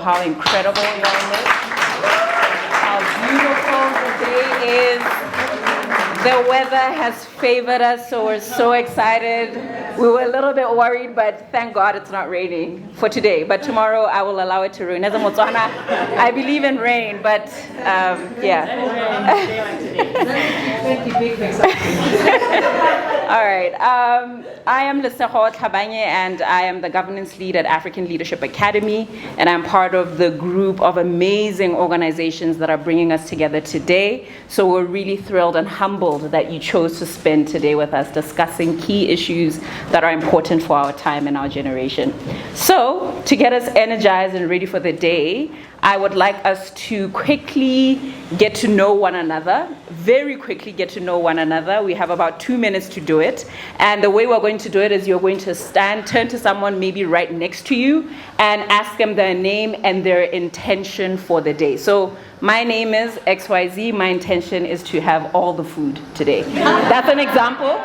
how incredible y'all look, how beautiful the day is. The weather has favored us, so we're so excited. We were a little bit worried, but thank God it's not raining for today. But tomorrow I will allow it to rain. As a Motswana, I believe in rain, but yeah. All right. I am Lesego Tlhabanye, and I am the governance lead at African Leadership Academy, and I'm part of the group of amazing organizations that are bringing us together today. So we're really thrilled and humbled that you chose to spend today with us discussing key issues that are important for our time and our generation. So to get us energized and ready for the day, I would like us to quickly get to know one another, very quickly get to know one another. We have about 2 minutes to do it. And the way we're going to do it is you're going to turn to someone maybe right next to you and ask them their name and their intention for the day. So my name is XYZ. My intention is to have all the food today. That's an example.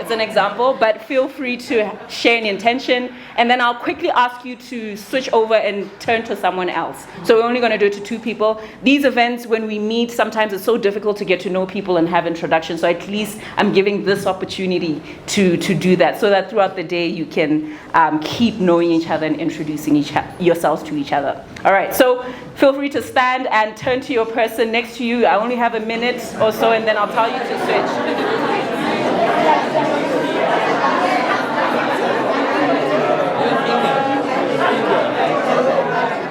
It's an example, but feel free to share an intention, and then I'll quickly ask you to switch over and turn to someone else. So we're only going to do it to 2 people. These events, when we meet, sometimes it's so difficult to get to know people and have introductions, so at least I'm giving this opportunity to do that, so that throughout the day you can keep knowing each other and introducing yourselves to each other. All right, so feel free to stand and turn to your person next to you. I only have a minute or so, and then I'll tell you to switch.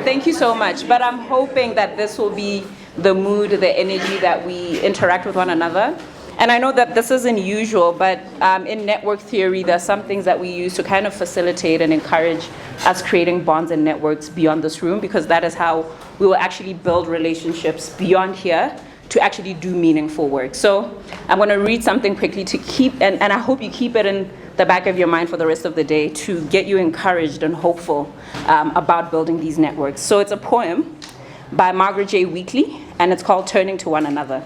Thank you so much, but I'm hoping that this will be the mood, the energy that we interact with one another. And I know that this isn't usual, but in network theory, there are some things that we use to kind of facilitate and encourage us creating bonds and networks beyond this room, because that is how we will actually build relationships beyond here to actually do meaningful work. So I'm going to read something quickly to keep, and I hope you keep it in the back of your mind for the rest of the day to get you encouraged and hopeful about building these networks. So it's a poem by Margaret J. Weekly, and it's called Turning to One Another.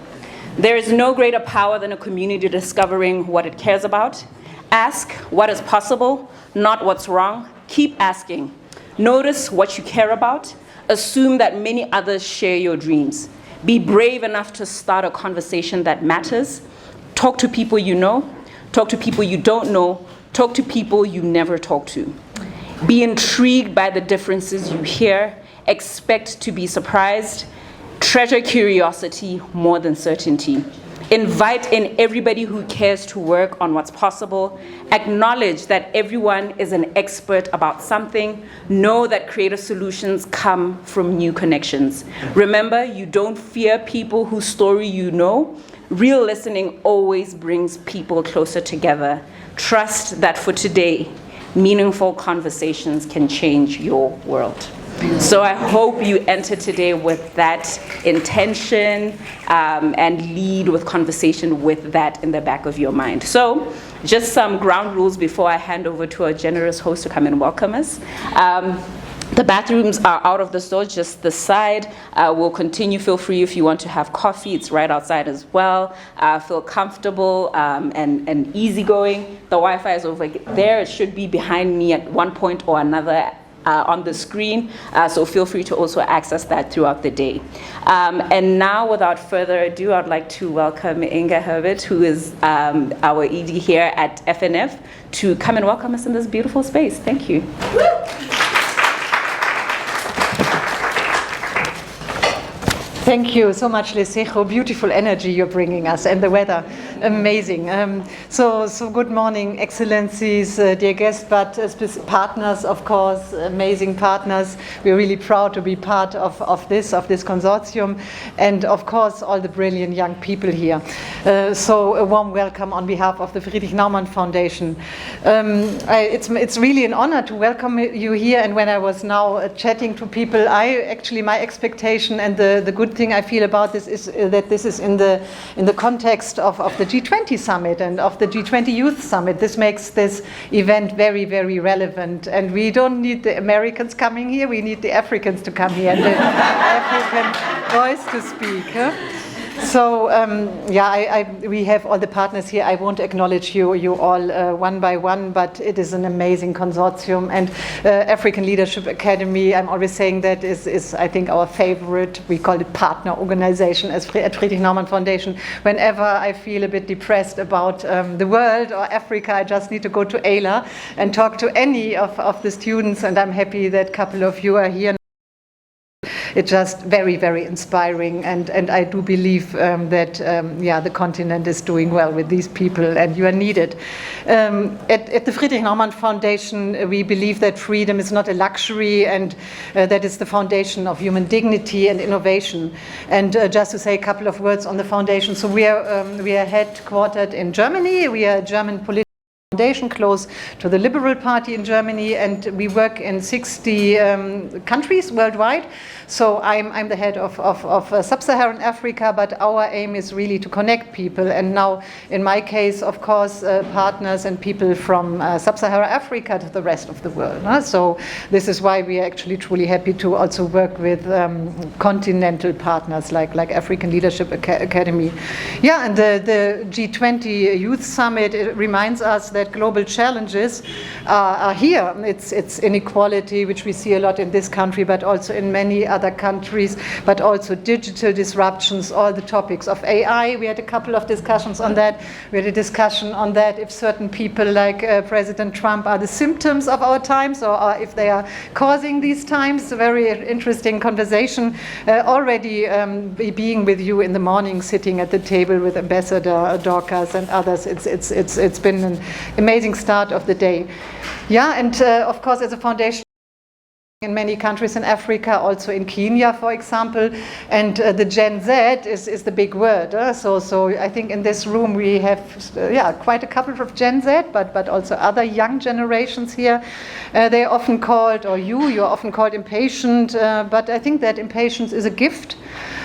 There is no greater power than a community discovering what it cares about. Ask what is possible, not what's wrong. Keep asking. Notice what you care about. Assume that many others share your dreams. Be brave enough to start a conversation that matters. Talk to people you know. Talk to people you don't know. Talk to people you never talk to. Be intrigued by the differences you hear. Expect to be surprised. Treasure curiosity more than certainty. Invite in everybody who cares to work on what's possible. Acknowledge that everyone is an expert about something. Know that creative solutions come from new connections. Remember, you don't fear people whose story you know. Real listening always brings people closer together. Trust that for today, meaningful conversations can change your world. So I hope you enter today with that intention and lead with conversation with that in the back of your mind. So just some ground rules before I hand over to our generous host to come and welcome us. The bathrooms are out of the store, just the side. We'll continue. Feel free if you want to have coffee. It's right outside as well. Feel comfortable and easygoing. The Wi-Fi is over there. It should be behind me at one point or another on the screen. So feel free to also access that throughout the day. And now, without further ado, I'd like to welcome Inga Herbert, who is our ED here at FNF, to come and welcome us in this beautiful space. Thank you. Thank you so much, Lesego. Beautiful energy you're bringing us, and the weather, amazing. So good morning, excellencies, dear guests, but partners, of course, amazing partners. We're really proud to be part of this consortium, and of course, all the brilliant young people here. So a warm welcome on behalf of the Friedrich Naumann Foundation. It's really an honor to welcome you here, and when I was now chatting to people, my expectation and the good thing I feel about this is that this is in the context of the G20 summit and of the G20 Youth Summit. This makes this event very, very relevant, and we don't need the Americans coming here, we need the Africans to come here and the African voice to speak. So we have all the partners here. I won't acknowledge you all one by one, but it is an amazing consortium. And African Leadership Academy, I'm always saying that is I think our favorite. We call it partner organization at Friedrich Naumann Foundation. Whenever I feel a bit depressed about the world or Africa, I just need to go to Ayla and talk to any of the students, and I'm happy that a couple of you are here. It's just very, very inspiring, and I do believe that the continent is doing well with these people, and you are needed. At the Friedrich Naumann Foundation, we believe that freedom is not a luxury, and that is the foundation of human dignity and innovation. And just to say a couple of words on the foundation, so we are headquartered in Germany. We are a German political foundation close to the Liberal Party in Germany, and we work in 60 countries worldwide. So I'm the head of Sub-Saharan Africa, but our aim is really to connect people. And now, in my case, of course, partners and people from Sub-Saharan Africa to the rest of the world. So this is why we are actually truly happy to also work with continental partners like African Leadership Academy. Yeah, and the G20 Youth Summit, it reminds us that global challenges are here. It's inequality, which we see a lot in this country, but also in many other countries, but also digital disruptions, all the topics of AI. We had a couple of discussions on that. We had a discussion on that if certain people like President Trump are the symptoms of our times, or if they are causing these times. A very interesting conversation. Already being with you in the morning, sitting at the table with Ambassador Dorcas and others, it's been an amazing start of the day. Yeah, and of course, as a foundation, in many countries in Africa, also in Kenya, for example, and the Gen Z is the big word. So I think in this room we have quite a couple of Gen Z, but also other young generations here. They're often called, or you're often called impatient, but I think that impatience is a gift.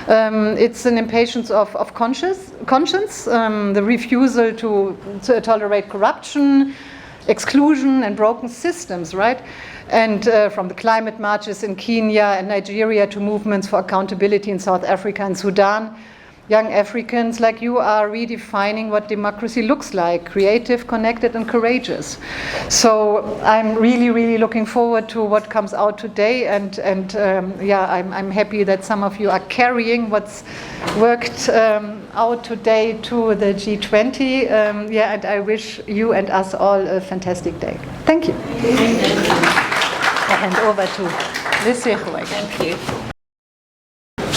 It's an impatience of conscience, the refusal to tolerate corruption, exclusion, and broken systems, right? And from the climate marches in Kenya and Nigeria to movements for accountability in South Africa and Sudan, young Africans like you are redefining what democracy looks like: creative, connected, and courageous. So I'm really looking forward to what comes out today, and I'm happy that some of you are carrying what's worked out today to the G20. And I wish you and us all a fantastic day. Thank you. I hand over to Lesego again. Thank you.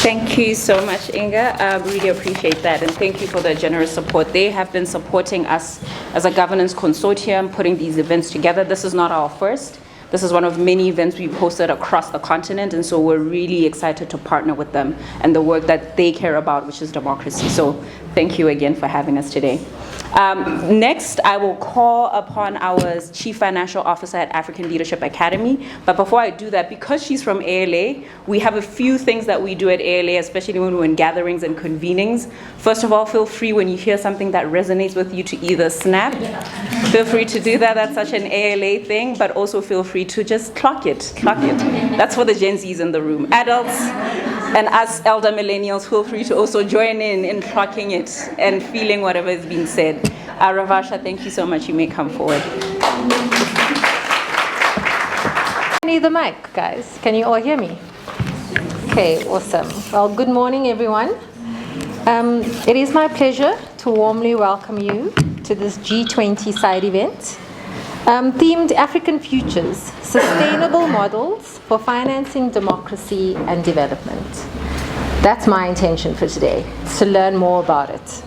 Thank you so much, Inga. I really appreciate that, and thank you for the generous support. They have been supporting us as a governance consortium, putting these events together. This is not our first. This is one of many events we've hosted across the continent, and so we're really excited to partner with them and the work that they care about, which is democracy. So thank you again for having us today. Next, I will call upon our Chief Financial Officer at African Leadership Academy. But before I do that, because she's from ALA, we have a few things that we do at ALA, especially when we're in gatherings and convenings. First of all, feel free when you hear something that resonates with you to either snap. Feel free to do that. That's such an ALA thing. But also feel free to just clock it. That's for the Gen Zs in the room. Adults and us elder millennials, feel free to also join in clocking it and feeling whatever is being said. Ravasha, thank you so much. You may come forward. I need the mic, guys. Can you all hear me? Okay, awesome. Well, good morning, everyone. It is my pleasure to warmly welcome you to this G20 side event, themed African Futures, Sustainable Models for Financing Democracy and Development. That's my intention for today, to learn more about it.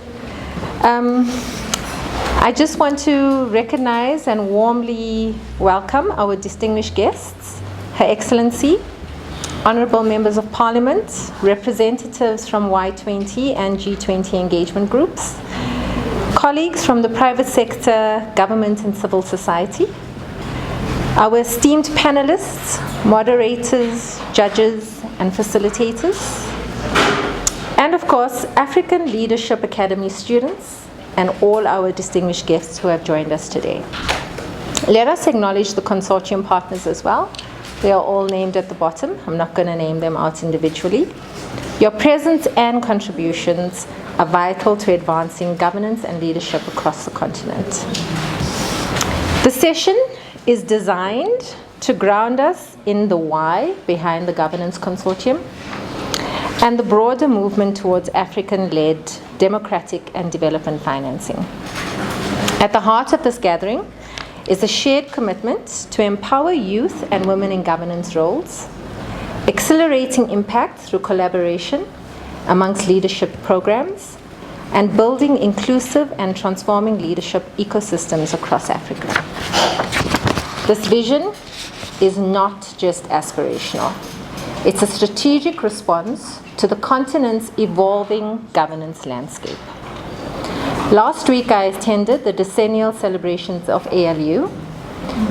I just want to recognize and warmly welcome our distinguished guests, Her Excellency, Honorable Members of Parliament, representatives from Y20 and G20 engagement groups, colleagues from the private sector, government and civil society, our esteemed panelists, moderators, judges and facilitators, and of course, African Leadership Academy students and all our distinguished guests who have joined us today. Let us acknowledge the consortium partners as well. They are all named at the bottom. I'm not going to name them out individually. Your presence and contributions are vital to advancing governance and leadership across the continent. The session is designed to ground us in the why behind the governance consortium and the broader movement towards African-led democratic and development financing. At the heart of this gathering is a shared commitment to empower youth and women in governance roles, accelerating impact through collaboration amongst leadership programs, and building inclusive and transforming leadership ecosystems across Africa. This vision is not just aspirational. It's a strategic response to the continent's evolving governance landscape. Last week, I attended the decennial celebrations of ALU.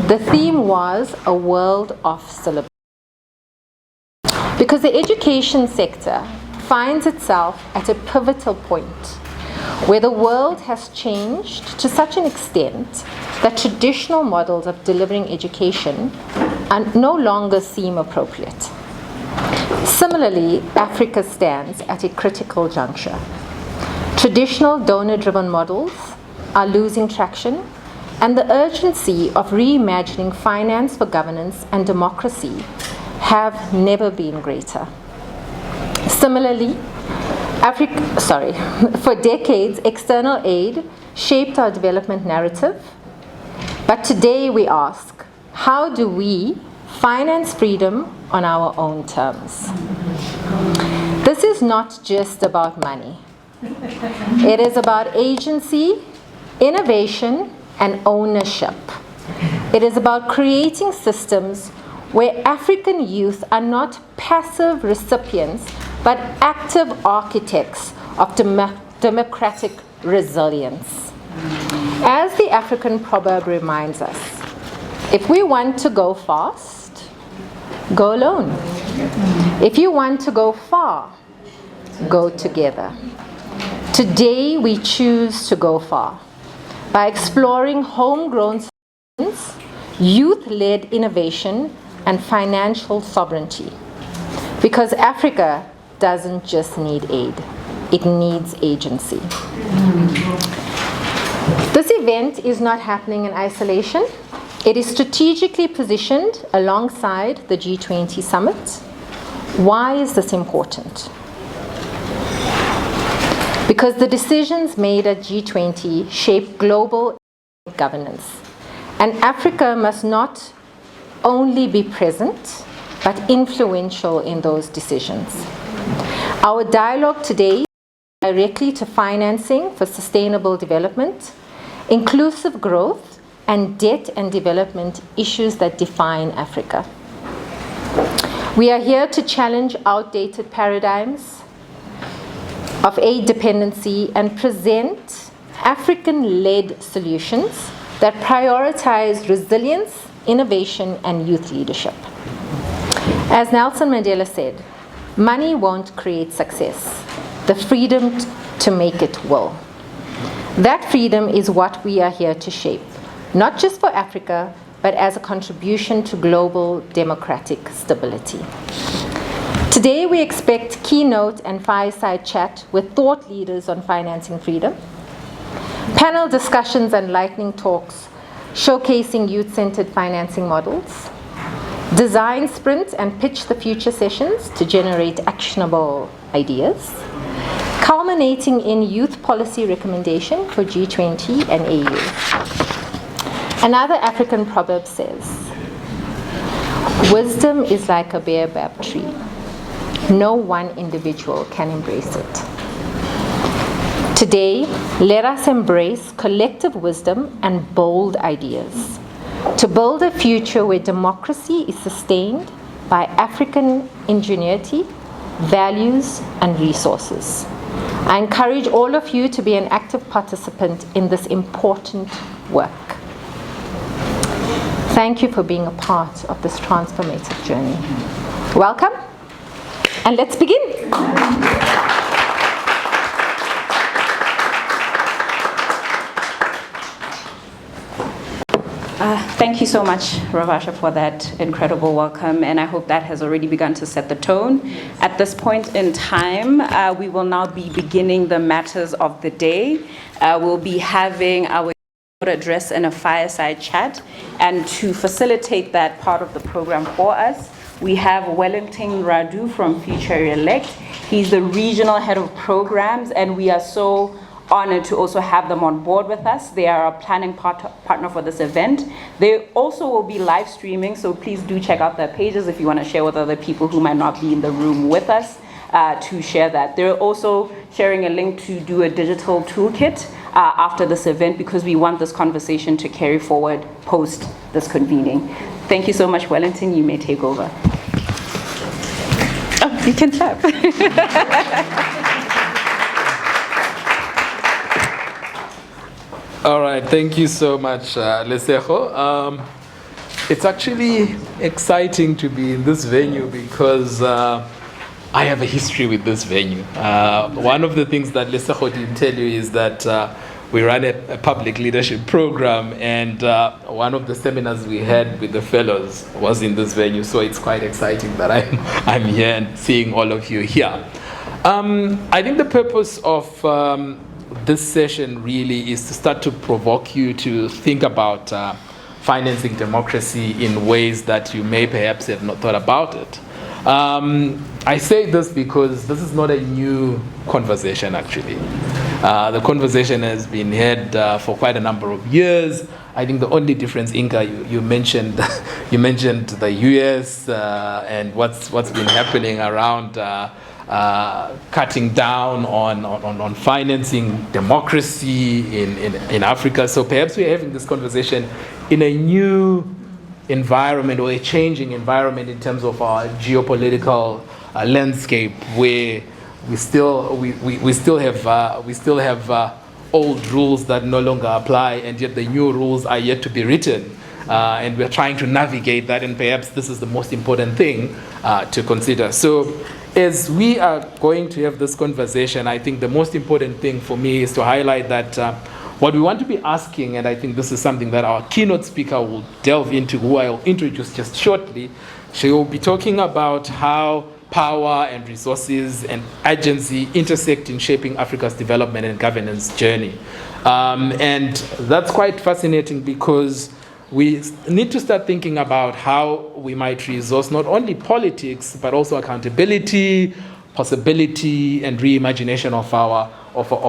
The theme was a world of celebration. Because the education sector finds itself at a pivotal point where the world has changed to such an extent that traditional models of delivering education no longer seem appropriate. Similarly, Africa stands at a critical juncture. Traditional donor-driven models are losing traction, and the urgency of reimagining finance for governance and democracy have never been greater. Similarly, for decades, external aid shaped our development narrative. But today we ask, how do we finance freedom on our own terms? This is not just about money. It is about agency, innovation, and ownership. It is about creating systems where African youth are not passive recipients, but active architects of democratic resilience. As the African proverb reminds us, if we want to go fast, go alone. If you want to go far, go together. Today, we choose to go far by exploring homegrown solutions, youth-led innovation, and financial sovereignty. Because Africa doesn't just need aid, it needs agency. This event is not happening in isolation. It is strategically positioned alongside the G20 summit. Why is this important? Because the decisions made at G20 shape global governance, and Africa must not only be present, but influential in those decisions. Our dialogue today is directly to financing for sustainable development, inclusive growth, and debt and development issues that define Africa. We are here to challenge outdated paradigms of aid dependency and present African-led solutions that prioritize resilience, innovation, and youth leadership. As Nelson Mandela said, money won't create success. The freedom to make it will. That freedom is what we are here to shape, not just for Africa, but as a contribution to global democratic stability. Today, we expect keynote and fireside chat with thought leaders on financing freedom, panel discussions and lightning talks showcasing youth-centered financing models, design sprint and pitch the future sessions to generate actionable ideas, culminating in youth policy recommendation for G20 and AU. Another African proverb says, wisdom is like a baobab tree. No one individual can embrace it. Today, let us embrace collective wisdom and bold ideas to build a future where democracy is sustained by African ingenuity, values, and resources. I encourage all of you to be an active participant in this important work. Thank you for being a part of this transformative journey. Welcome, and let's begin. Thank you so much, Ravasha, for that incredible welcome, and I hope that has already begun to set the tone. At this point in time, we will now be beginning the matters of the day. We'll be having our address and a fireside chat, and to facilitate that part of the program for us, we have Wellington Radu from Future Elect. He's the regional head of programs, and we are so honored to also have them on board with us. They are a planning partner for this event. They also will be live streaming, so please do check out their pages if you want to share with other people who might not be in the room with us to share that. They're also sharing a link to do a digital toolkit after this event, because we want this conversation to carry forward post this convening. Thank you so much, Wellington. You may take over. Oh, you can clap. All right, thank you so much, Lesego. It's actually exciting to be in this venue because I have a history with this venue. One of the things that Lesego didn't tell you is that we run a public leadership program, and one of the seminars we had with the fellows was in this venue, so it's quite exciting that I'm here and seeing all of you here. I think the purpose of this session really is to start to provoke you to think about financing democracy in ways that you may perhaps have not thought about it. I say this because this is not a new conversation, actually. The conversation has been had for quite a number of years. I think the only difference, Inka, you mentioned you mentioned the US and what's been happening around cutting down on financing democracy in Africa. So perhaps we're having this conversation in a new environment, or a changing environment in terms of our geopolitical landscape, where we still have old rules that no longer apply, and yet the new rules are yet to be written. And we're trying to navigate that, and perhaps this is the most important thing to consider. So as we are going to have this conversation, I think the most important thing for me is to highlight that what we want to be asking, and I think this is something that our keynote speaker will delve into, who I'll introduce just shortly. She will be talking about how power and resources and agency intersect in shaping Africa's development and governance journey. And that's quite fascinating, because we need to start thinking about how we might resource not only politics, but also accountability, possibility, and reimagination of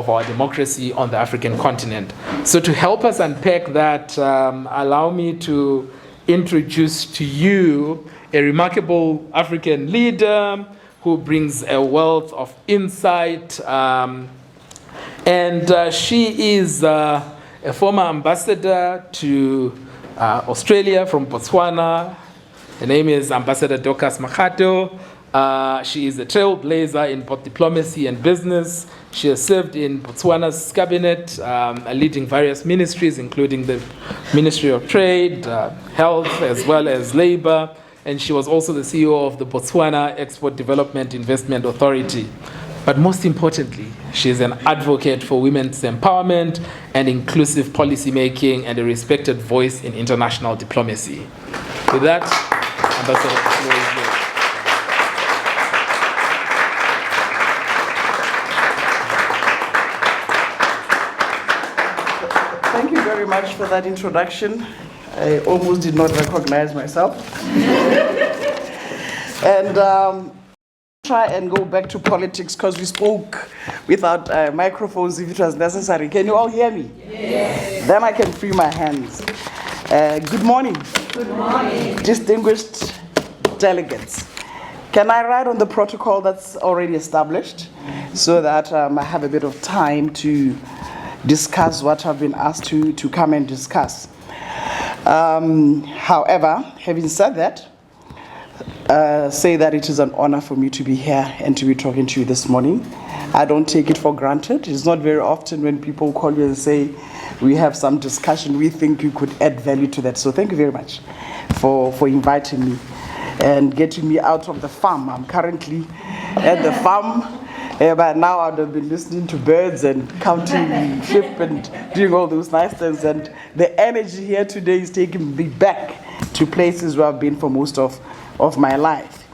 our democracy on the African continent. So to help us unpack that, allow me to introduce to you a remarkable African leader who brings a wealth of insight. And she is a former ambassador to Australia from Botswana. Her name is Ambassador Dorcas Makgato. She is a trailblazer in both diplomacy and business. She has served in Botswana's cabinet, leading various ministries, including the Ministry of Trade, Health, as well as Labor. And she was also the CEO of the Botswana Export Development Investment Authority. But most importantly, she is an advocate for women's empowerment and inclusive policy making, and a respected voice in international diplomacy. With that, Ambassador, the floor is yours. Thank you very much for that introduction. I almost did not recognize myself. And try and go back to politics, because we spoke without microphones if it was necessary. Can you all hear me? Yes. Then I can free my hands. Good morning. Good morning. Distinguished delegates. Can I write on the protocol that's already established, so that I have a bit of time to discuss what I've been asked to come and discuss? However, having said that, say that it is an honor for me to be here and to be talking to you this morning. I don't take it for granted. It's not very often when people call you and say, we have some discussion, we think you could add value to that. So thank you very much for inviting me and getting me out of the farm. I'm currently at the farm But now I'd have been listening to birds and counting sheep and doing all those nice things. And the energy here today is taking me back to places where I've been for most of my life.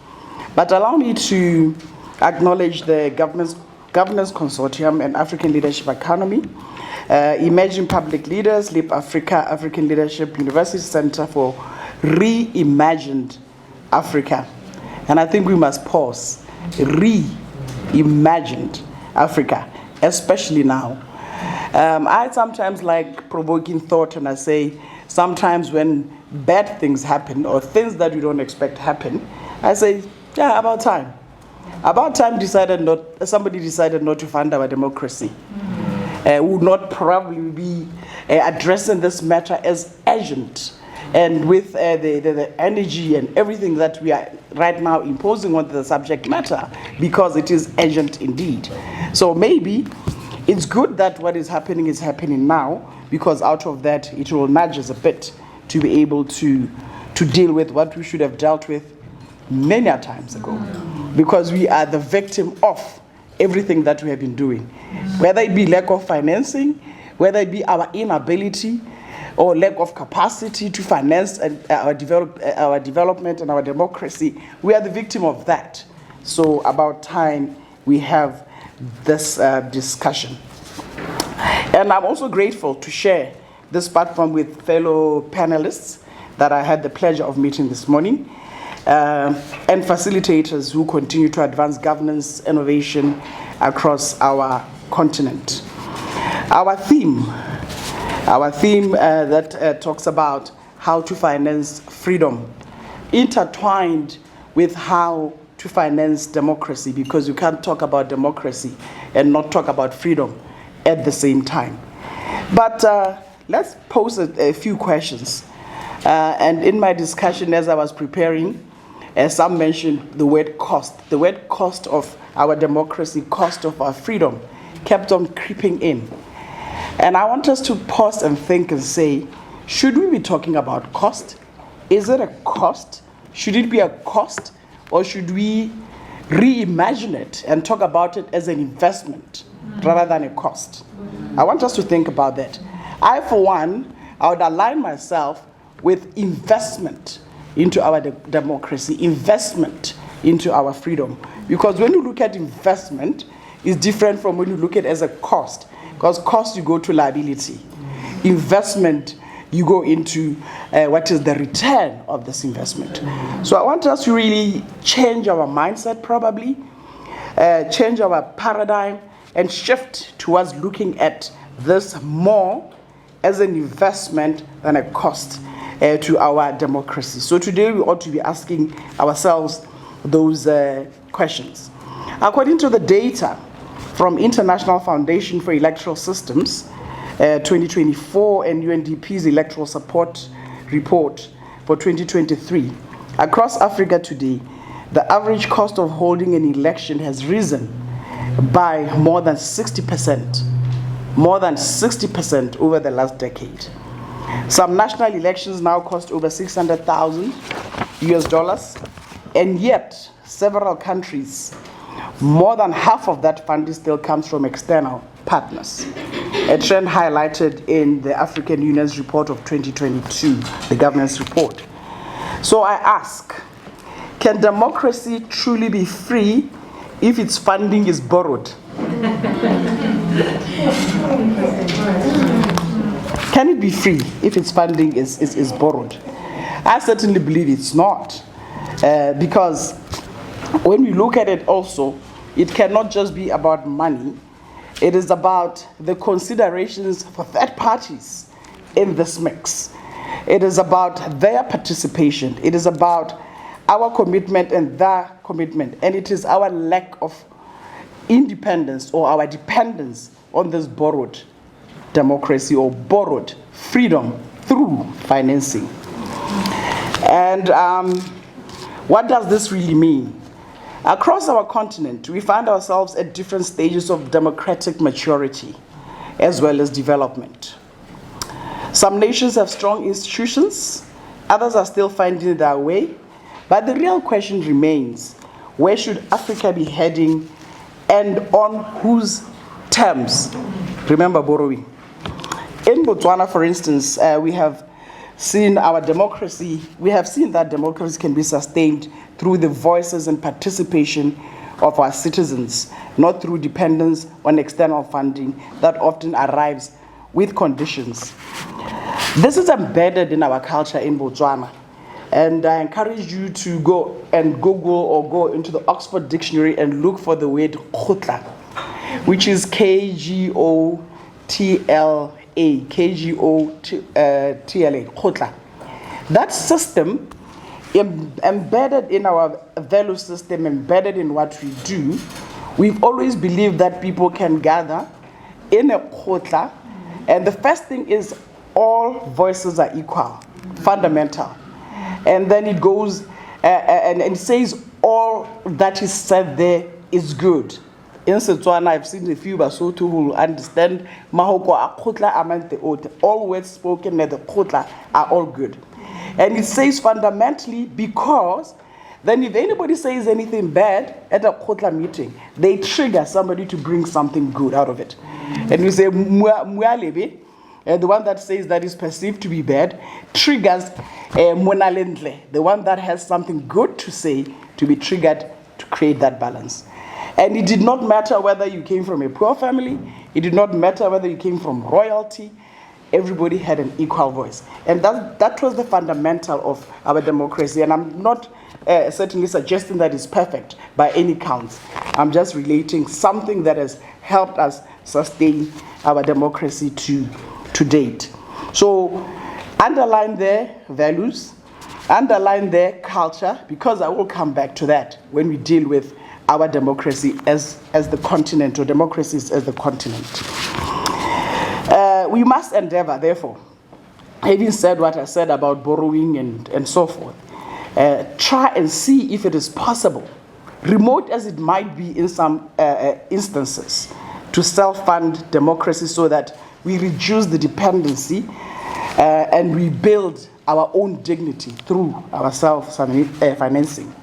But allow me to acknowledge the Governance Consortium and African Leadership Economy, Emerging Public Leaders, LEAP Africa, African Leadership University Center for Reimagined Africa. And I think we must pause. Reimagined Africa, especially now. I sometimes like provoking thought, and I say sometimes when bad things happen or things that we don't expect happen, I say, yeah, about time. About time somebody decided not to fund our democracy. Would not probably be addressing this matter as urgent. And with the energy and everything that we are right now imposing on the subject matter, because it is urgent indeed. So maybe it's good that what is happening now, because out of that it will nudge us a bit to be able to deal with what we should have dealt with many a times ago. Because we are the victim of everything that we have been doing. Whether it be lack of financing, whether it be our inability or lack of capacity to finance our development and our democracy, we are the victim of that. So about time we have this discussion. And I'm also grateful to share this platform with fellow panelists that I had the pleasure of meeting this morning, and facilitators who continue to advance governance innovation across our continent. Our theme that talks about how to finance freedom, intertwined with how to finance democracy, because you can't talk about democracy and not talk about freedom at the same time. But let's pose a few questions. And in my discussion as I was preparing, some mentioned the word cost. The word cost of our democracy, cost of our freedom, kept on creeping in. And I want us to pause and think and say, should we be talking about cost? Is it a cost? Should it be a cost? Or should we reimagine it and talk about it as an investment rather than a cost? I want us to think about that. I, for one, I would align myself with investment into our democracy, investment into our freedom. Because when you look at investment, it's different from when you look at it as a cost. Because cost, you go to liability. Investment, you go into what is the return of this investment. So I want us to really change our mindset probably, change our paradigm, and shift towards looking at this more as an investment than a cost to our democracy. So today we ought to be asking ourselves those questions. According to the data from International Foundation for Electoral Systems, 2024, and UNDP's Electoral Support Report for 2023, across Africa today, the average cost of holding an election has risen by more than 60%. More than 60% over the last decade. Some national elections now cost over $600,000, and yet several countries, more than half of that funding still comes from external partners. A trend highlighted in the African Union's report of 2022, the governance report. So I ask, can democracy truly be free if its funding is borrowed? Can it be free if its funding is borrowed? I certainly believe it's not. Because when we look at it also, it cannot just be about money. It is about the considerations for third parties in this mix. It is about their participation. It is about our commitment and their commitment. And it is our lack of independence or our dependence on this borrowed democracy or borrowed freedom through financing. And what does this really mean? Across our continent, we find ourselves at different stages of democratic maturity as well as development. Some nations have strong institutions, others are still finding their way, but the real question remains, where should Africa be heading and on whose terms. Remember borrowing. In Botswana, for instance, we have seen that democracy can be sustained through the voices and participation of our citizens, not through dependence on external funding that often arrives with conditions. This is embedded in our culture in Botswana, and I encourage you to go and Google or go into the Oxford Dictionary and look for the word khotla, which is K-G-O-T-L-A, K-G-O-T-L-A, khotla. That system, embedded in our value system, embedded in what we do, we've always believed that people can gather in a khotla, and the first thing is all voices are equal, fundamental. And then it goes and it says all that is said there is good. In Setswana, I've seen a few Basotho who will understand mahoko a khotla amante ote. All words spoken at the khotla are all good. And it says fundamentally because then if anybody says anything bad at a khotla meeting, they trigger somebody to bring something good out of it. And we say mualebe, the one that says that is perceived to be bad, triggers monalendle, the one that has something good to say, to be triggered to create that balance. And it did not matter whether you came from a poor family, it did not matter whether you came from royalty, everybody had an equal voice. And that was the fundamental of our democracy. And I'm not certainly suggesting that it's perfect by any count. I'm just relating something that has helped us sustain our democracy to date. So underline their values, underline their culture, because I will come back to that when we deal with our democracy as the continent, or democracies as the continent. We must endeavor, therefore, having said what I said about borrowing and so forth, try and see if it is possible, remote as it might be in some instances, to self-fund democracy so that we reduce the dependency and we build our own dignity through our self-financing.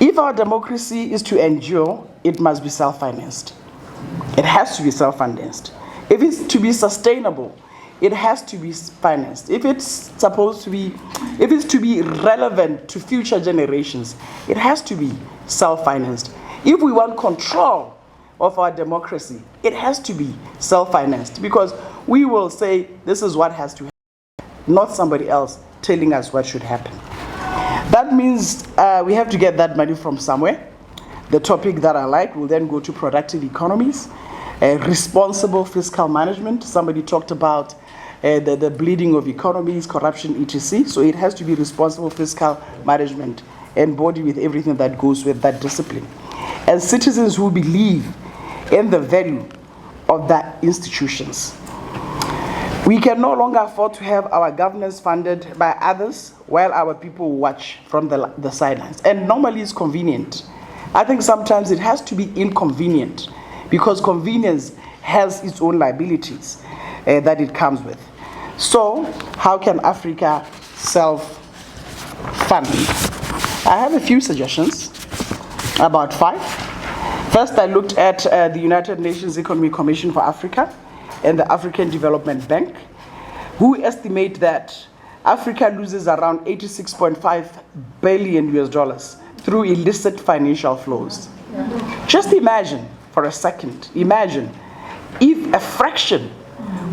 If our democracy is to endure, it must be self-financed. It has to be self-financed. If it's to be sustainable, it has to be financed. If it's to be relevant to future generations, it has to be self-financed. If we want control of our democracy, it has to be self-financed, because we will say this is what has to happen, not somebody else telling us what should happen. That means we have to get that money from somewhere. The topic that I like will then go to productive economies, responsible fiscal management. Somebody talked about the bleeding of economies, corruption, etc. So it has to be responsible fiscal management, embodied with everything that goes with that discipline. And citizens who believe in the value of the institutions. We can no longer afford to have our governance funded by others while our people watch from the sidelines. And normally it's convenient. I think sometimes it has to be inconvenient, because convenience has its own liabilities that it comes with. So how can Africa self-fund? I have a few suggestions, about 5. First, I looked at the United Nations Economic Commission for Africa and the African Development Bank, who estimate that Africa loses around $86.5 billion through illicit financial flows. Just imagine for a second, imagine if a fraction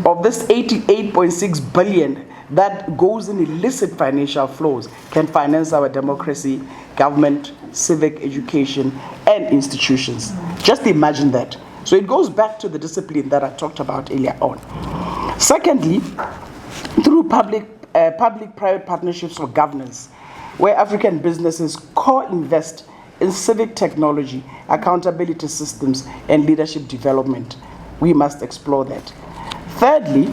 of this 88.6 billion that goes in illicit financial flows can finance our democracy, government, civic education, and institutions. Just imagine that. So it goes back to the discipline that I talked about earlier on. Secondly, through public-private partnerships for governance, where African businesses co-invest in civic technology, accountability systems, and leadership development. We must explore that. Thirdly,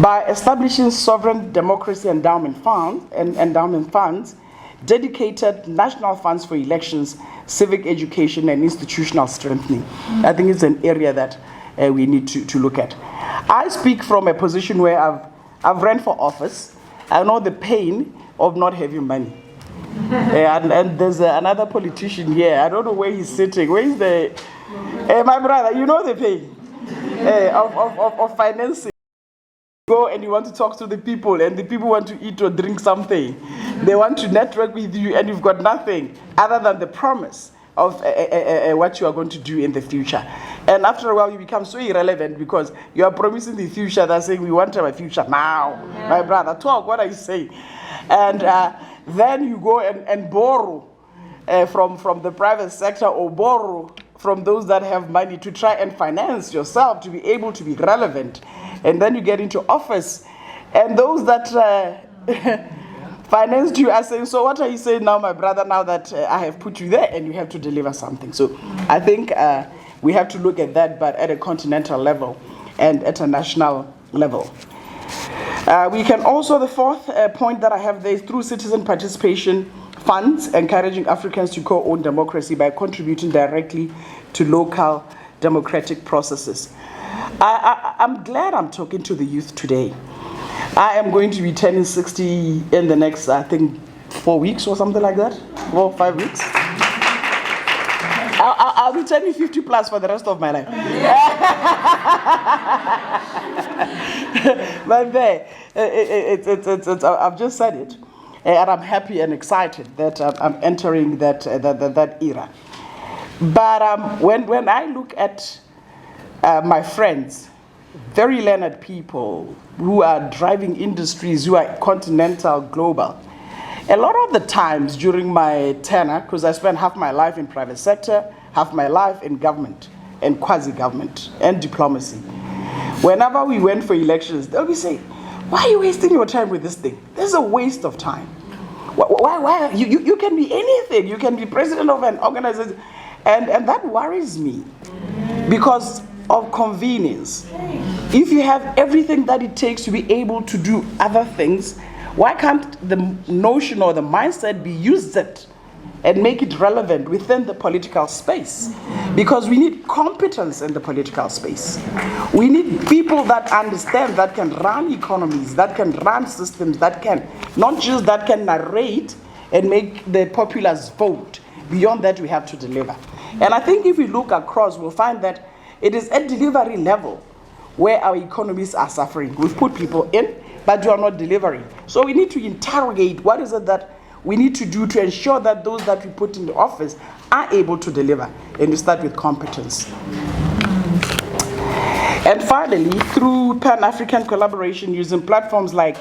by establishing sovereign democracy endowment funds, dedicated national funds for elections, civic education, and institutional strengthening. I think it's an area that we need to look at. I speak from a position where I've run for office. I know the pain of not having money. And there's another politician here. I don't know where he's sitting. Where is the... my brother, you know the pain of financing. Go and you want to talk to the people, and the people want to eat or drink something. They want to network with you, and you've got nothing other than the promise of what you are going to do in the future. And after a while, you become so irrelevant because you are promising the future. They're saying, we want our future now. Yeah. My brother, talk, what are you saying? And then you go and borrow from the private sector, or borrow from those that have money to try and finance yourself to be able to be relevant. And then you get into office, and those that financed you are saying, so what are you saying now, my brother, now that I have put you there and you have to deliver something? So I think we have to look at that, but at a continental level and at a national level. We can also, the fourth point that I have there is through citizen participation funds, encouraging Africans to co-own democracy by contributing directly to local democratic processes. I'm glad I'm talking to the youth today. I am going to be turning 60 in the next, I think, 4 weeks or something like that, 4 or 5 weeks. I'll be turning 50 plus for the rest of my life. But there, I've just said it, and I'm happy and excited that I'm entering that era. But when I look at my friends, very learned people who are driving industries, who are continental, global, a lot of the times during my tenure, because I spent half my life in private sector, half my life in government and quasi-government and diplomacy, whenever we went for elections, they'll be saying, why are you wasting your time with this thing? This is a waste of time. Why? You can be anything. You can be president of an organization. And that worries me because of convenience. If you have everything that it takes to be able to do other things, why can't the notion or the mindset be used and make it relevant within the political space? Because we need competence in the political space. We need people that understand, that can run economies, that can run systems, that can, not just that can narrate and make the populace vote. Beyond that, we have to deliver. And I think if we look across, we'll find that it is at delivery level where our economies are suffering. We've put people in, but you are not delivering. So we need to interrogate what is it that we need to do to ensure that those that we put in the office are able to deliver. And we start with competence. And finally, through Pan-African collaboration using platforms like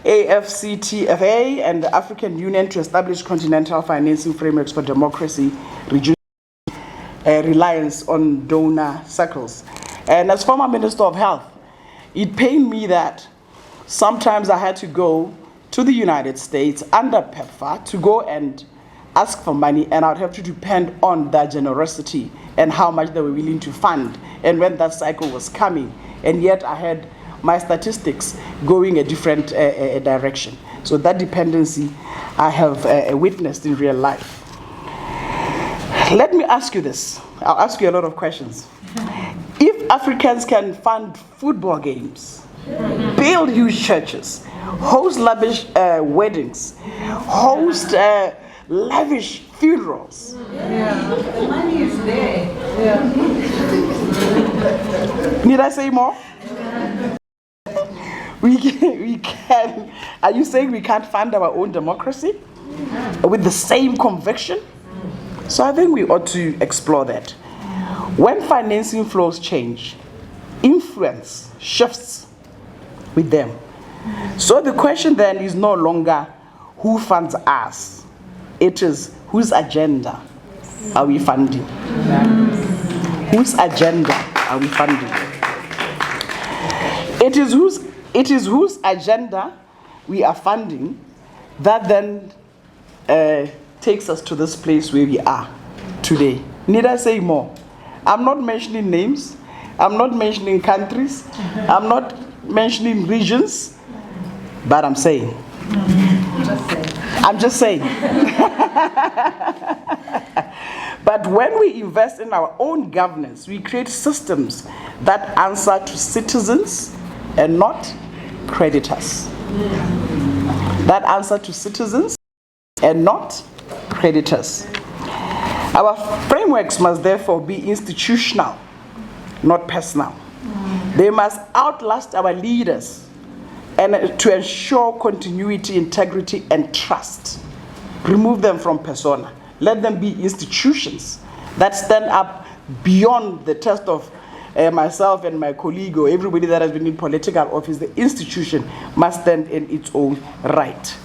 AFCTFA and the African Union to establish continental financing frameworks for democracy, reducing reliance on donor circles. And as former Minister of Health, it pained me that sometimes I had to go to the United States under PEPFAR to go and ask for money, and I'd have to depend on their generosity and how much they were willing to fund and when that cycle was coming. And yet I had my statistics going a different direction. So that dependency I have witnessed in real life. Let me ask you this. I'll ask you a lot of questions. If Africans can fund football games, build huge churches, host lavish weddings, host lavish funerals. Yeah. The money is there. Yeah. Need I say more? We can. Are you saying we can't fund our own democracy with the same conviction? So I think we ought to explore that. When financing flows change, influence shifts with them. So the question then is no longer who funds us. It is whose agenda are we funding? Whose agenda are we funding? It is whose agenda we are funding that then takes us to this place where we are today. Need I say more? I'm not mentioning names. I'm not mentioning countries. I'm not mentioning regions. But I'm saying. I'm just saying. But when we invest in our own governance, we create systems that answer to citizens and not creditors. That answer to citizens and not predators. Our frameworks must therefore be institutional, not personal. They must outlast our leaders and to ensure continuity, integrity, and trust. Remove them from persona. Let them be institutions that stand up beyond the test of myself and my colleague or everybody that has been in political office. The institution must stand in its own right.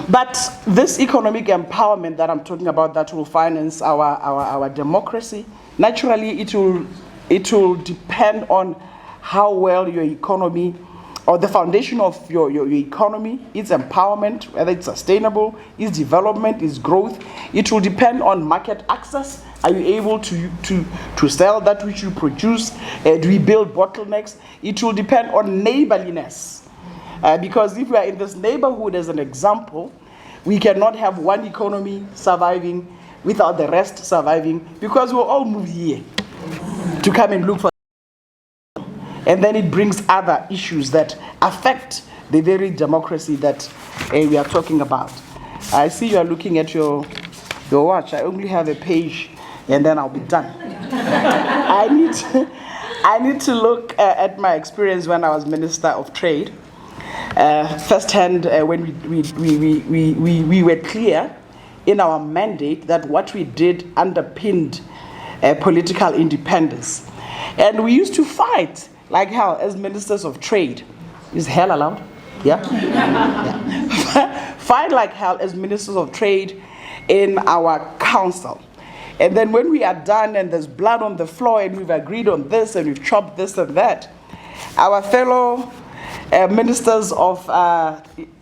But this economic empowerment that I'm talking about, that will finance our democracy, naturally it will depend on how well your economy, or the foundation of your economy, its empowerment, whether it's sustainable, its development, its growth. It will depend on market access. Are you able to sell that which you produce? Do we build bottlenecks? It will depend on neighborliness. Because if we are in this neighborhood, as an example, we cannot have one economy surviving without the rest surviving, because we'll all move here to come and look for. And then it brings other issues that affect the very democracy that we are talking about. I see you are looking at your watch. I only have a page and then I'll be done. I need to look at my experience when I was Minister of Trade. Firsthand, when we were clear in our mandate that what we did underpinned political independence. And we used to fight like hell as ministers of trade. Is hell allowed? Yeah? Yeah. Fight like hell as ministers of trade in our council. And then when we are done and there's blood on the floor and we've agreed on this and we've chopped this and that, our fellow ministers of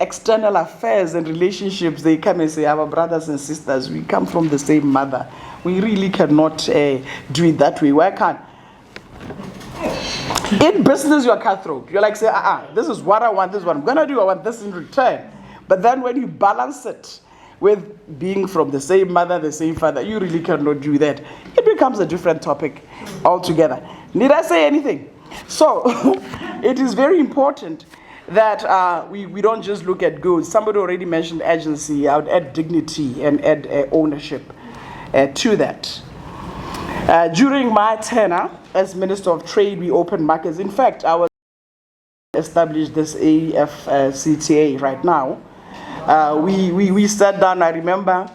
external affairs and relationships, they come and say, our brothers and sisters, we come from the same mother. We really cannot do it that way. Why can't? In business, you're cutthroat. You're like, say, this is what I want, this is what I'm going to do, I want this in return. But then when you balance it with being from the same mother, the same father, you really cannot do that. It becomes a different topic altogether. Need I say anything? So, it is very important that we don't just look at goods. Somebody already mentioned agency. I would add dignity and add ownership to that. During my tenure as Minister of Trade, we opened markets. In fact, I was established this AFCTA right now. We sat down. I remember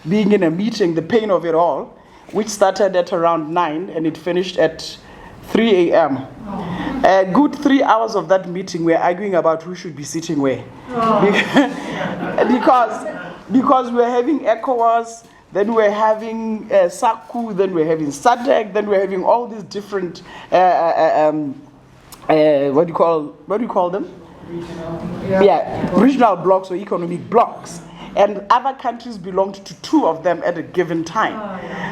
being in a meeting, the pain of it all, which started at around 9 and it finished at 3 a.m. A good 3 hours of that meeting, we're arguing about who should be sitting where. because we're having ECOWAS, then we're having SACU, then we're having SADC, then we're having all these different, what do you call them? Regional blocks or economic blocks. And other countries belonged to 2 of them at a given time.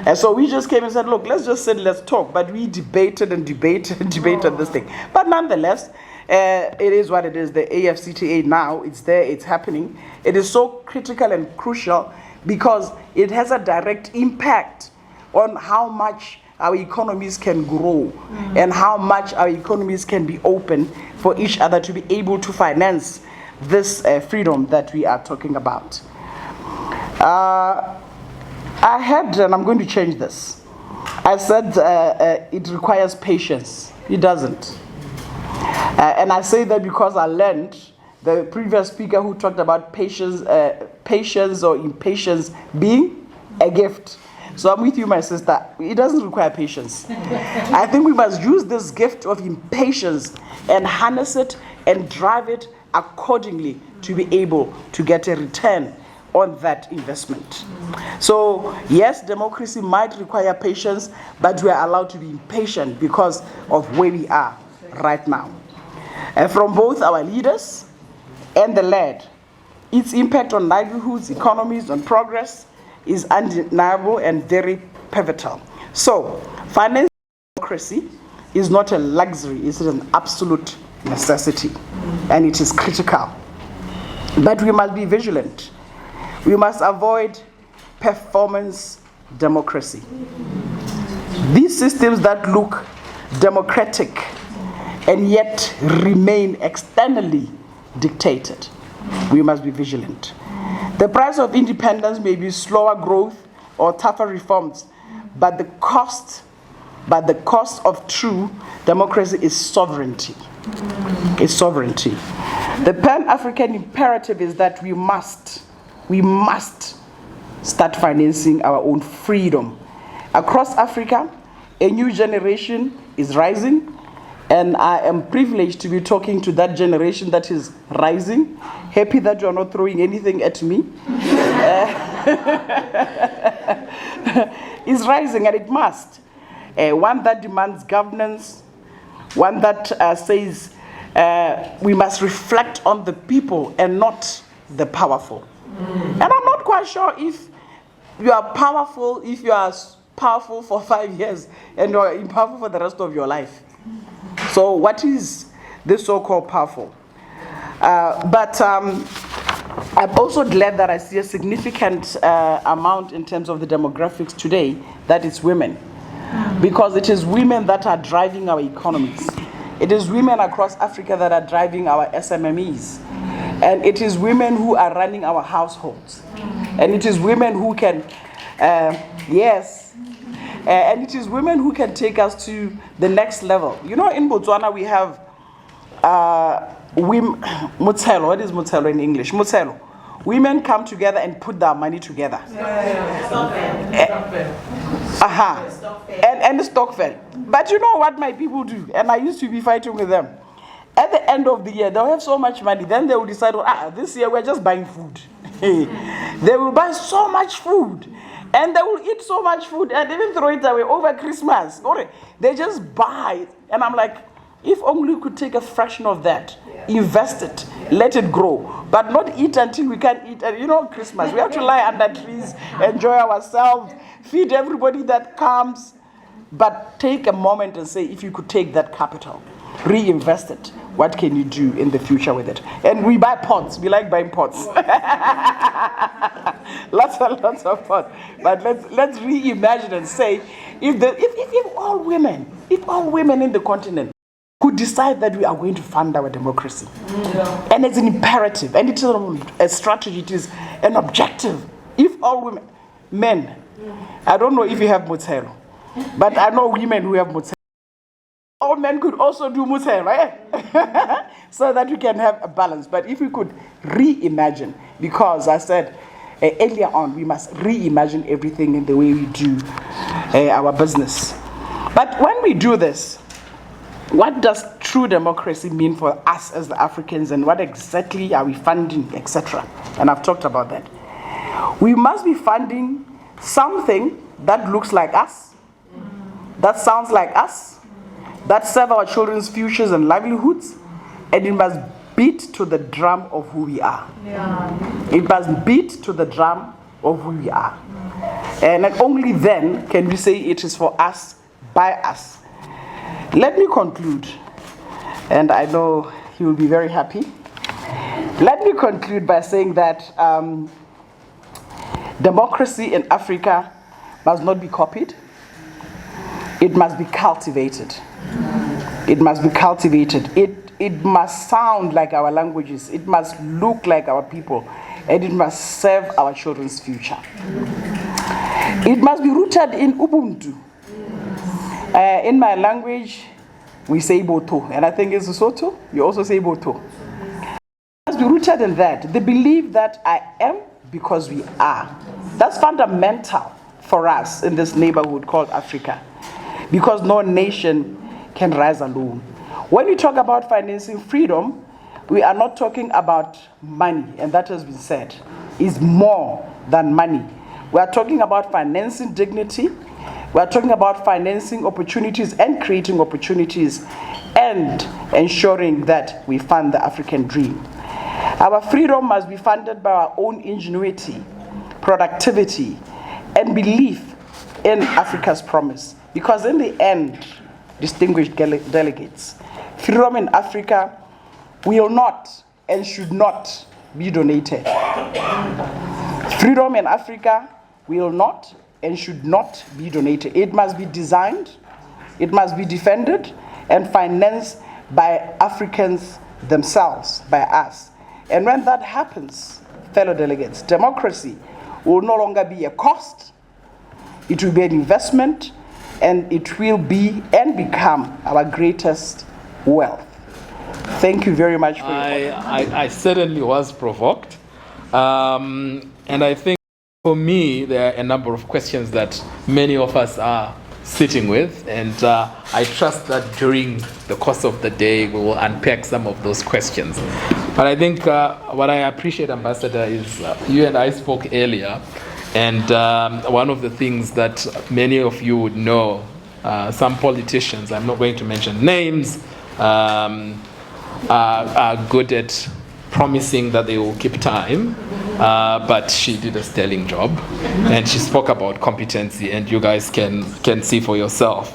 And so we just came and said, look, let's just sit, let's talk. But we debated and debated this thing. But nonetheless, it is what it is. The AFCTA now, it's there, it's happening. It is so critical and crucial because it has a direct impact on how much our economies can grow and how much our economies can be open for each other to be able to finance this freedom that we are talking about. I had, and I'm going to change this, I said it requires patience. It doesn't. And I say that because I learned the previous speaker who talked about patience or impatience being a gift. So I'm with you, my sister. It doesn't require patience. I think we must use this gift of impatience and harness it and drive it accordingly to be able to get a return on that investment. So yes, democracy might require patience, but we are allowed to be impatient because of where we are right now. And from both our leaders and the led, its impact on livelihoods, economies, on progress is undeniable and very pivotal. So, financial democracy is not a luxury, it is an absolute necessity, and it is critical. But we must be vigilant. We must avoid performance democracy. These systems that look democratic and yet remain externally dictated We must be vigilant. The price of independence may be slower growth or tougher reforms, but the cost of true democracy is sovereignty. Is sovereignty. The Pan-African imperative is that we must start financing our own freedom. Across Africa, a new generation is rising, and I am privileged to be talking to that generation that is rising. Happy that you are not throwing anything at me. Is rising, and it must. One that demands governance, one that says we must reflect on the people and not the powerful. And I'm not quite sure if you are powerful, if you are powerful for 5 years and you are powerful for the rest of your life. So what is this so-called powerful? But I'm also glad that I see a significant amount in terms of the demographics today, that is women. Because it is women that are driving our economies. It is women across Africa that are driving our SMMEs. And it is women who are running our households. And it is women who can, and it is women who can take us to the next level. You know, in Botswana we have women, Motelo. What is Motelo in English? Motelo. Women come together and put their money together. And the Stockfell. But you know what my people do? And I used to be fighting with them. At the end of the year, they'll have so much money. Then they will decide, this year we're just buying food. They will buy so much food. And they will eat so much food and even throw it away over Christmas. They just buy it. And I'm like, if only we could take a fraction of that, invest it, let it grow, but not eat until we can't eat. And you know, Christmas, we have to lie under trees, enjoy ourselves, feed everybody that comes. But take a moment and say, if you could take that capital, reinvest it, what can you do in the future with it? And we buy pots. We like buying pots. lots and lots of pots. But let's reimagine and say, if all women in the continent could decide that we are going to fund our democracy, and it's an imperative, and it is a strategy, it is an objective. If all men, I don't know if you have Motelo, but I know women who have Motelo. All men could also do Motelo, right? So that we can have a balance. But if we could reimagine, because I said earlier on, we must reimagine everything in the way we do our business. But when we do this, what does true democracy mean for us as the Africans, and what exactly are we funding, etc.? And I've talked about that. We must be funding something that looks like us, that sounds like us, that serve our children's futures and livelihoods, and it must beat to the drum of who we are. It must beat to the drum of who we are. And only then can we say it is for us, by us. Let me conclude, and I know he will be very happy. Let me conclude by saying that democracy in Africa must not be copied. It must be cultivated. It must be cultivated. It must sound like our languages. It must look like our people. And it must serve our children's future. It must be rooted in Ubuntu. In my language, we say Boto. And I think it's Lesotho, you also say Boto. It must be rooted in that. The belief that I am because we are. That's fundamental for us in this neighborhood called Africa. Because no nation can rise alone. When we talk about financing freedom, we are not talking about money, and that has been said. It's more than money. We are talking about financing dignity. We are talking about financing opportunities and creating opportunities and ensuring that we fund the African dream. Our freedom must be funded by our own ingenuity, productivity, and belief in Africa's promise. Because in the end, distinguished delegates, freedom in Africa will not and should not be donated. Freedom in Africa will not and should not be donated. It must be designed, it must be defended and financed by Africans themselves, by us. And when that happens, fellow delegates, democracy will no longer be a cost, it will be an investment, and it will be and become our greatest wealth. Thank you very much for your I certainly was provoked. And I think for me, there are a number of questions that many of us are sitting with. And I trust that during the course of the day, we will unpack some of those questions. But I think what I appreciate, Ambassador, is you and I spoke earlier. And one of the things that many of you would know, some politicians, I'm not going to mention names, are good at promising that they will keep time, but she did a sterling job, and she spoke about competency, and you guys can see for yourself.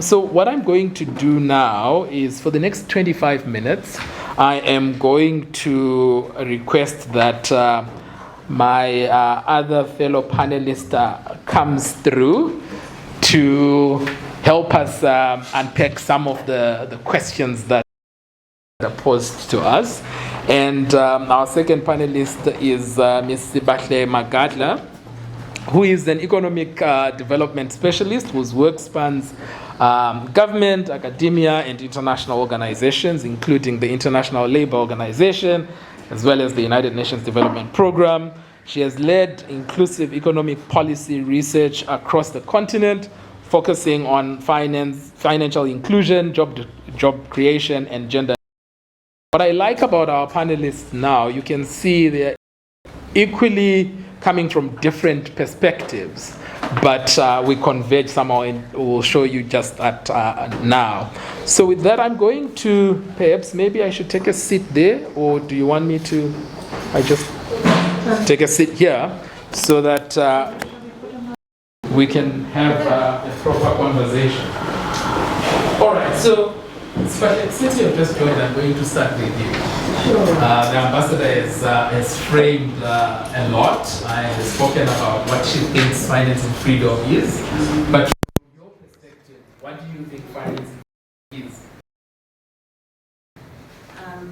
So what I'm going to do now is, for the next 25 minutes, I am going to request that my other fellow panelist comes through to help us unpack some of the questions that are posed to us. And our second panelist is Ms. Sibahle Magadla, who is an economic development specialist whose work spans government, academia, and international organizations, including the International Labour Organization, as well as the United Nations Development Programme. She has led inclusive economic policy research across the continent, focusing on financial inclusion, job creation, and gender. What I like about our panelists now, you can see they're equally coming from different perspectives, but we converge somehow, and we'll show you just that now. So with that, I'm going to, perhaps maybe I should take a seat there, or do you want me to, I just take a seat here so that we can have a proper conversation. All right, so since you have just joined, I'm going to start with you. Sure. The ambassador has framed a lot. I have spoken about what she thinks financing freedom is. But from your perspective, what do you think financing is?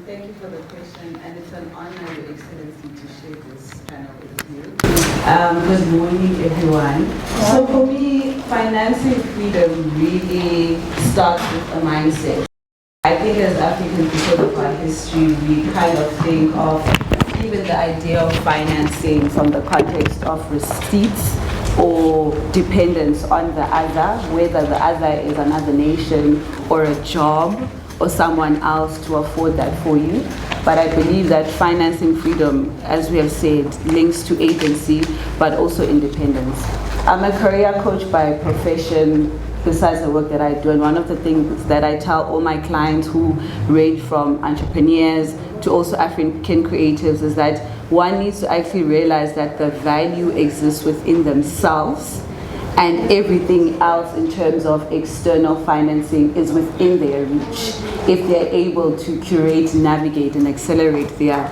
Thank you for the question, and it's an honor, Your Excellency, to share this panel with you. Good morning, everyone. So for me, financing freedom really starts with a mindset. I think as Africans, because of our history, we kind of think of even the idea of financing from the context of receipts or dependence on the other, whether the other is another nation or a job or someone else to afford that for you. But I believe that financing freedom, as we have said, links to agency, but also independence. I'm a career coach by profession, besides the work that I do. And one of the things that I tell all my clients, who range from entrepreneurs to also African creatives, is that one needs to actually realize that the value exists within themselves, and everything else in terms of external financing is within their reach if they're able to curate, navigate, and accelerate their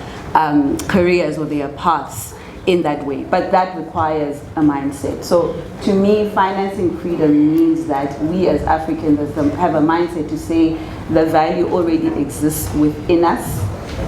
careers or their paths in that way. But that requires a mindset. So to me, financing freedom means that we as Africans have a mindset to say the value already exists within us,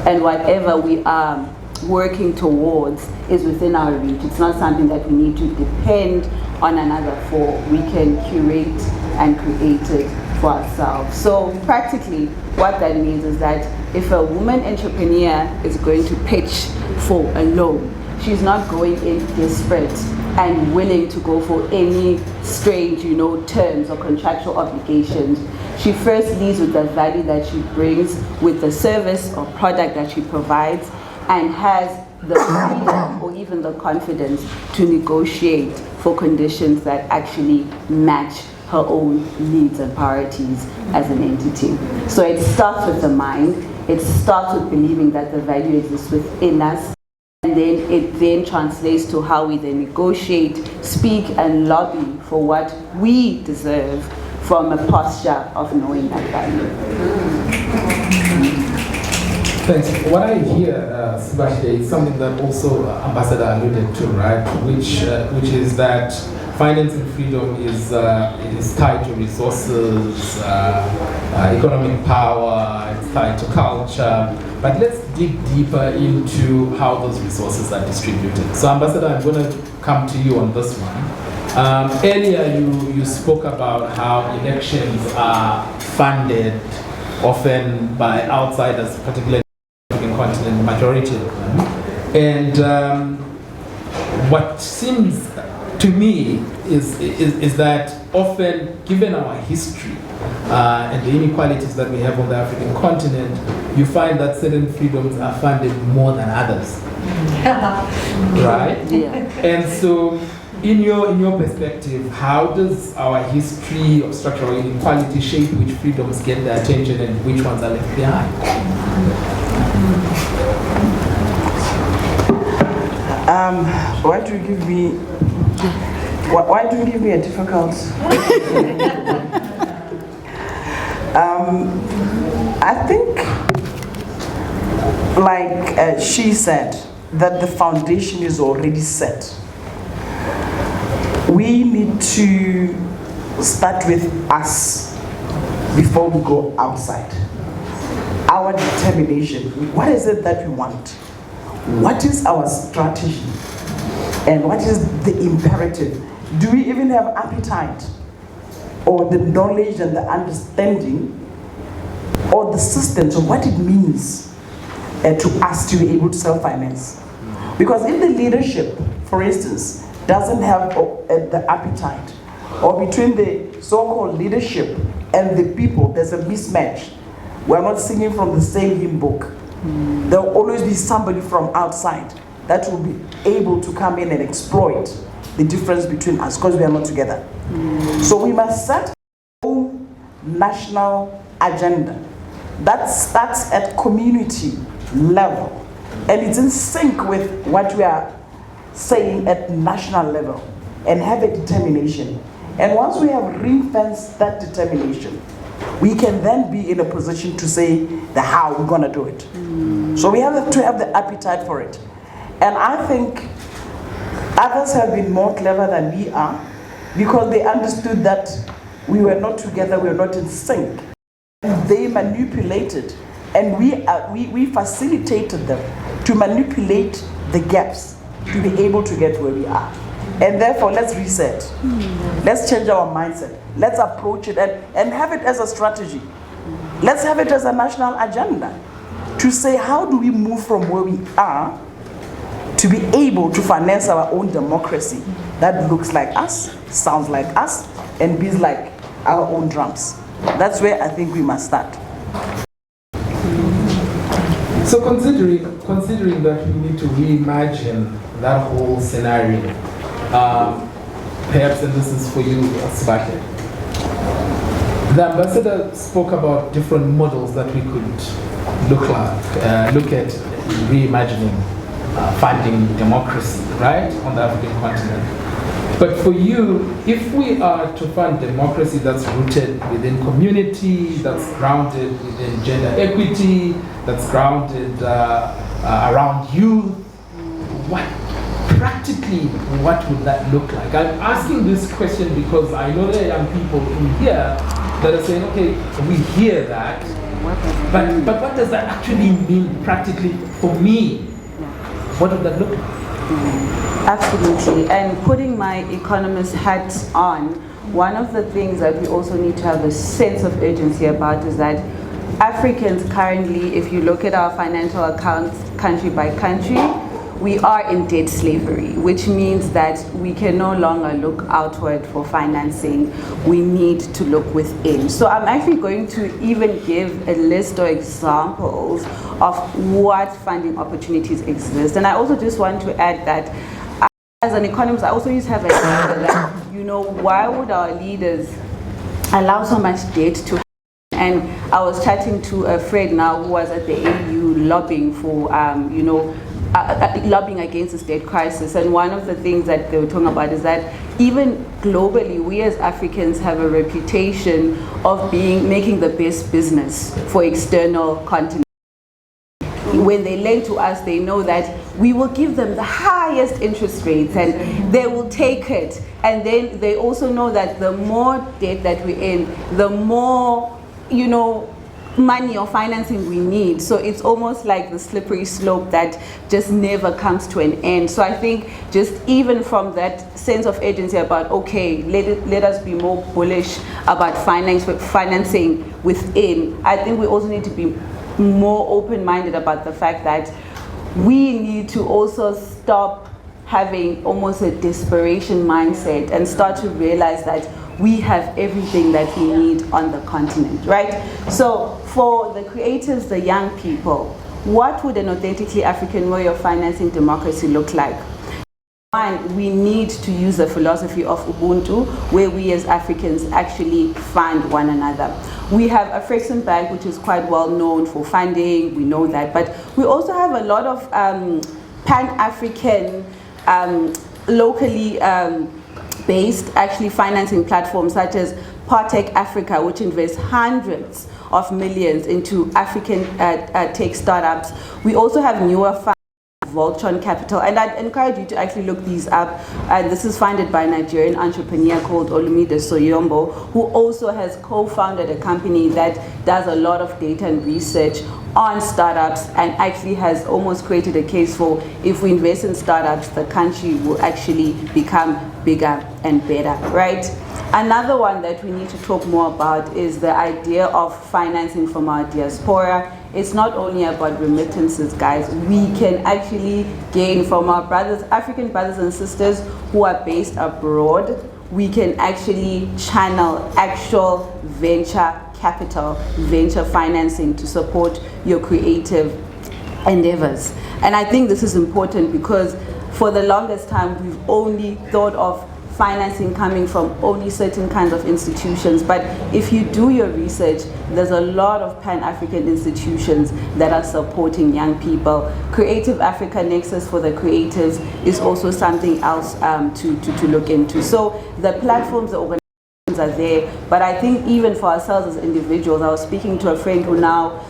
and whatever we are working towards is within our reach. It's not something that we need to depend on another for. We can curate and create it for ourselves. So practically, what that means is that if a woman entrepreneur is going to pitch for a loan, she's not going in desperate and willing to go for any strange, terms or contractual obligations. She first leads with the value that she brings with the service or product that she provides, and has the freedom or even the confidence to negotiate for conditions that actually match her own needs and priorities as an entity. So it starts with the mind. It starts with believing that the value exists within us. And then it then translates to how we then negotiate, speak, and lobby for what we deserve from a posture of knowing that value. Thanks. What I hear, Sibahle, is something that also Ambassador alluded to, right? Which is that financing freedom is tied to resources, economic power, it's tied to culture. But let's dig deeper into how those resources are distributed. So Ambassador, I'm going to come to you on this one. Earlier you spoke about how elections are funded often by outsiders, particularly in the African continent, majority of them. And what seems to me is that often, given our history and the inequalities that we have on the African continent, you find that certain freedoms are funded more than others. Right? Yeah. And so, in your perspective, how does our history of structural inequality shape which freedoms get the attention and which ones are left behind? Why do you give me? Why do you give me a difficult? I think, like she said, that the foundation is already set. We need to start with us before we go outside. Our determination. What is it that we want? What is our strategy? And what is the imperative? Do we even have appetite or the knowledge and the understanding or the systems of what it means to us to be able to self-finance? Because if the leadership, for instance, doesn't have the appetite, or between the so-called leadership and the people, there's a mismatch. We're not singing from the same hymn book. There will always be somebody from outside that will be able to come in and exploit the difference between us because we are not together. So we must set our own national agenda that starts at community level and it's in sync with what we are saying at national level and have a determination. And once we have ring-fenced that determination, we can then be in a position to say the how we're going to do it. So we have to have the appetite for it. And I think others have been more clever than we are because they understood that we were not together, we were not in sync. They manipulated and we facilitated them to manipulate the gaps to be able to get where we are. And therefore, let's reset. Let's change our mindset. Let's approach it and have it as a strategy. Let's have it as a national agenda to say how do we move from where we are to be able to finance our own democracy that looks like us, sounds like us, and beats like our own drums. That's where I think we must start. So considering that we need to reimagine that whole scenario, perhaps, and this is for you, Sibahle, the ambassador spoke about different models that we could look at reimagining funding democracy, right, on the African continent. But for you, if we are to fund democracy that's rooted within community, that's grounded within gender equity, that's grounded around youth, practically, what would that look like? I'm asking this question because I know there are young people in here that are saying, okay, we hear that, but what does that actually mean practically for me? What would that look like? Absolutely. And putting my economist hat on, one of the things that we also need to have a sense of urgency about is that Africans currently, if you look at our financial accounts country by country, we are in debt slavery, which means that we can no longer look outward for financing. We need to look within. So I'm actually going to even give a list of examples of what funding opportunities exist. And I also just want to add that as an economist, I also used to have a that, why would our leaders allow so much debt to happen? And I was chatting to a friend now who was at the AU lobbying for, lobbying against this debt crisis. And one of the things that they were talking about is that even globally, we as Africans have a reputation of making the best business for external continents. when they lend to us, they know that we will give them the highest interest rates and they will take it. And then they also know that the more debt that we're in, the more, you know, money or financing we need. So it's almost like the slippery slope that just never comes to an end. So I think just even from that sense of agency about, okay, let us be more bullish about financing within, I think we also need to be more open-minded about the fact that we need to also stop having almost a desperation mindset and start to realize that we have everything that we need on the continent, right? So for the creatives, the young people, what would an authentically African way of financing democracy look like? One, we need to use the philosophy of Ubuntu, where we as Africans actually fund one another. We have a Afrexim Bank, which is quite well known for funding, we know that, but we also have a lot of Pan-African, locally based actually financing platforms such as Partech Africa, which invests hundreds of millions into African tech startups. We also have newer funds, Voltron Capital, and I'd encourage you to actually look these up. This is funded by a Nigerian entrepreneur called Olumide Soyombo, who also has co-founded a company that does a lot of data and research on startups and actually has almost created a case for if we invest in startups, the country will actually become bigger and better, right? Another one that we need to talk more about is the idea of financing from our diaspora. It's not only about remittances, guys. We can actually gain from our brothers, African brothers and sisters who are based abroad. We can actually channel actual venture capital, venture financing to support your creative endeavors. And I think this is important because for the longest time, we've only thought of financing coming from only certain kinds of institutions. But if you do your research, there's a lot of Pan-African institutions that are supporting young people. Creative Africa Nexus for the creatives is also something else to look into. So the platforms, the organizations are there, but I think even for ourselves as individuals, I was speaking to a friend who now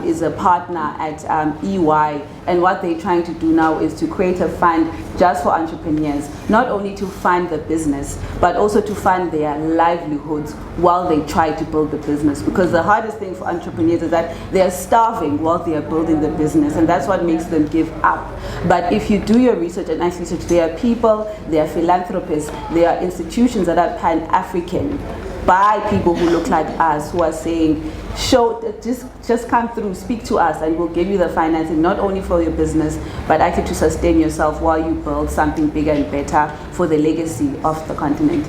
is a partner at EY, and what they're trying to do now is to create a fund just for entrepreneurs, not only to fund the business, but also to fund their livelihoods while they try to build the business. Because the hardest thing for entrepreneurs is that they're starving while they are building the business, and that's what makes them give up. But if you do your research and actually research, there are people, there are philanthropists, there are institutions that are Pan-African by people who look like us, who are saying, just come through, speak to us, and we'll give you the financing, not only for your business, but actually to sustain yourself while you build something bigger and better for the legacy of the continent.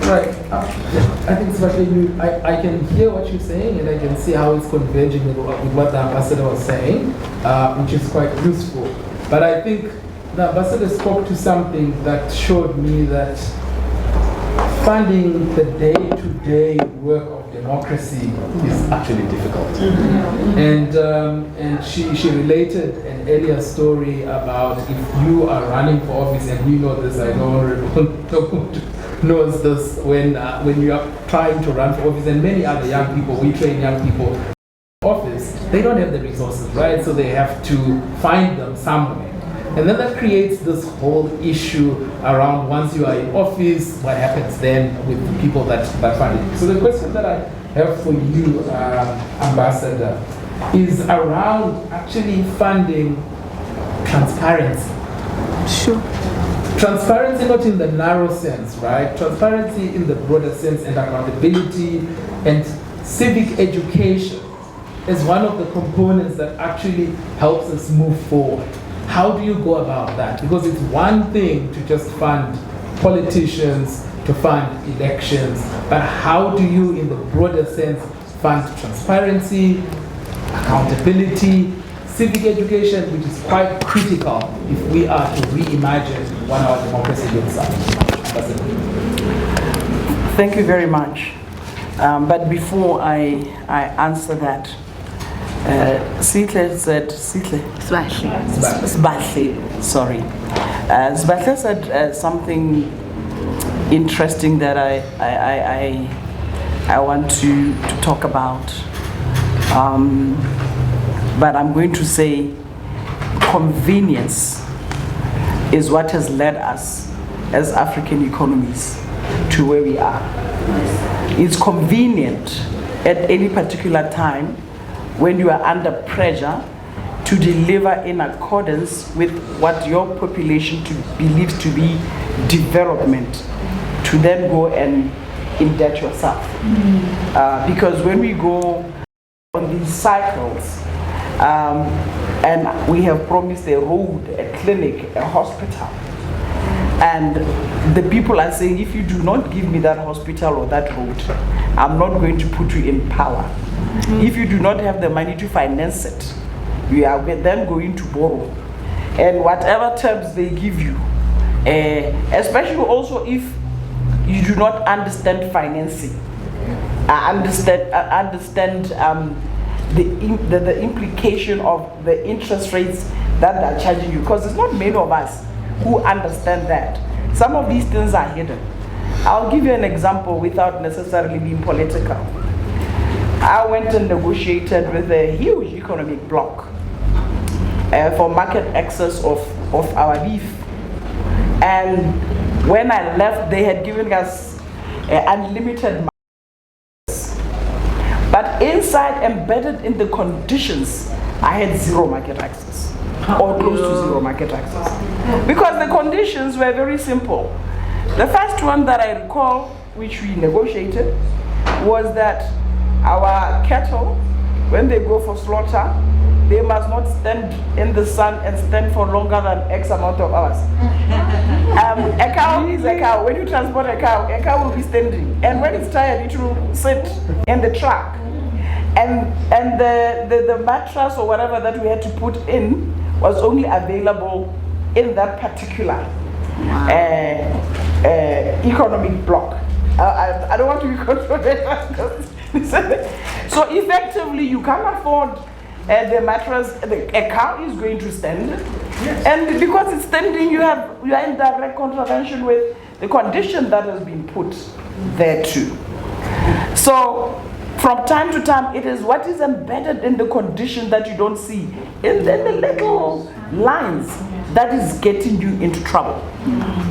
Right. I think, Sibahle, I can hear what you're saying, and I can see how it's converging with what the ambassador was saying, which is quite useful. But I think the ambassador spoke to something that showed me that funding the day-to-day work of democracy is actually difficult. And she related an earlier story about if you are running for office, and you know this, I know knows this, when you are trying to run for office, and many other young people, we train young people office, they don't have the resources, right? So they have to find them somewhere. And then that creates this whole issue around once you are in office, what happens then with the people that fund it. So the question that I have for you, Ambassador, is around actually funding transparency. Sure. Transparency not in the narrow sense, right? Transparency in the broader sense, and accountability and civic education is one of the components that actually helps us move forward. How do you go about that? Because it's one thing to just fund politicians, to fund elections, but how do you, in the broader sense, fund transparency, accountability, civic education, which is quite critical if we are to reimagine what our democracy looks like? Thank you very much. But before I answer that, Sibahle said, Sibahle, sorry. Sibahle said something interesting that I want to talk about. But I'm going to say convenience is what has led us as African economies to where we are. It's convenient at any particular time when you are under pressure to deliver in accordance with what your population believes to be development, to then go and indebt yourself. Because when we go on these cycles, and we have promised a road, a clinic, a hospital, and the people are saying, if you do not give me that hospital or that road, I'm not going to put you in power. If you do not have the money to finance it, you are then going to borrow. And whatever terms they give you, especially also if you do not understand financing, understand the implication of the interest rates that they're charging you, because it's not many of us who understand that. Some of these things are hidden. I'll give you an example without necessarily being political. I went and negotiated with a huge economic bloc for market access of our beef. And when I left, they had given us unlimited markets. But inside, embedded in the conditions, I had zero market access, or close to zero market access. Because the conditions were very simple. The first one that I recall, which we negotiated, was that our cattle, when they go for slaughter, they must not stand in the sun and stand for longer than X amount of hours. A cow is a cow. When you transport a cow will be standing. And when it's tired, it will sit in the truck. And the mattress or whatever that we had to put in was only available in that particular economic block. I don't want to be controversial. So effectively, you can't afford the mattress. A cow is going to stand, and because it's standing, you are in direct contravention with the condition that has been put there too. So from time to time, it is what is embedded in the condition that you don't see, and then the little lines that is getting you into trouble.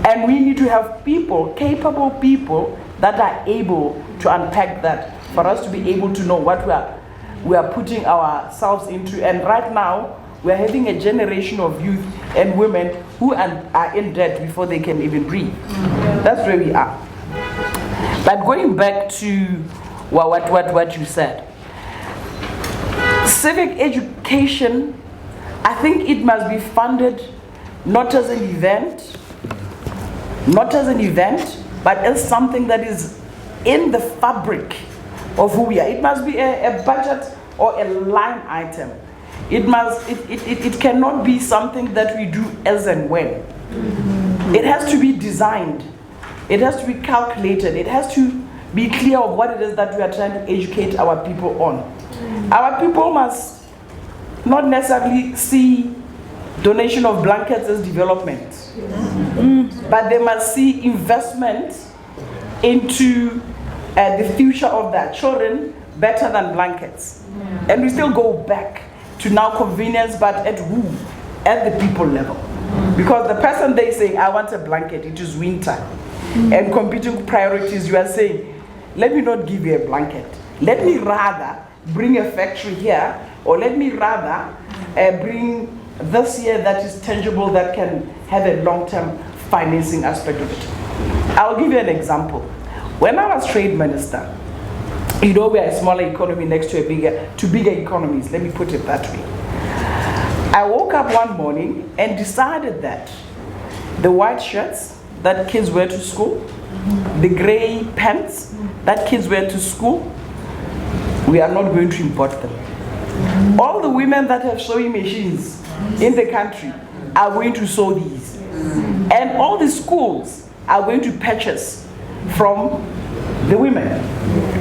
And we need to have people, capable people, that are able to unpack that for us to be able to know what we are putting ourselves into. And right now, we are having a generation of youth and women who are in debt before they can even breathe. That's where we are. But going back to what you said, civic education, I think it must be funded not as an event, but as something that is in the fabric of who we are. It must be a budget or a line item. It cannot be something that we do as and when. It has to be designed. It has to be calculated. It has to be clear of what it is that we are trying to educate our people on. Our people must not necessarily see donation of blankets as development, but they must see investment into the future of their children better than blankets. And we still go back to now convenience, but at who? At the people level. Because the person they say, I want a blanket, it is winter. And competing priorities, you are saying, let me not give you a blanket. Let me rather bring a factory here, or let me rather bring this here that is tangible, that can have a long-term financing aspect of it. I'll give you an example. When I was trade minister, you know, we are a smaller economy next to bigger economies, let me put it that way. I woke up one morning and decided that the white shirts that kids wear to school, the gray pants that kids wear to school, we are not going to import them. All the women that have sewing machines in the country are going to sew these. And all the schools are going to purchase from the women.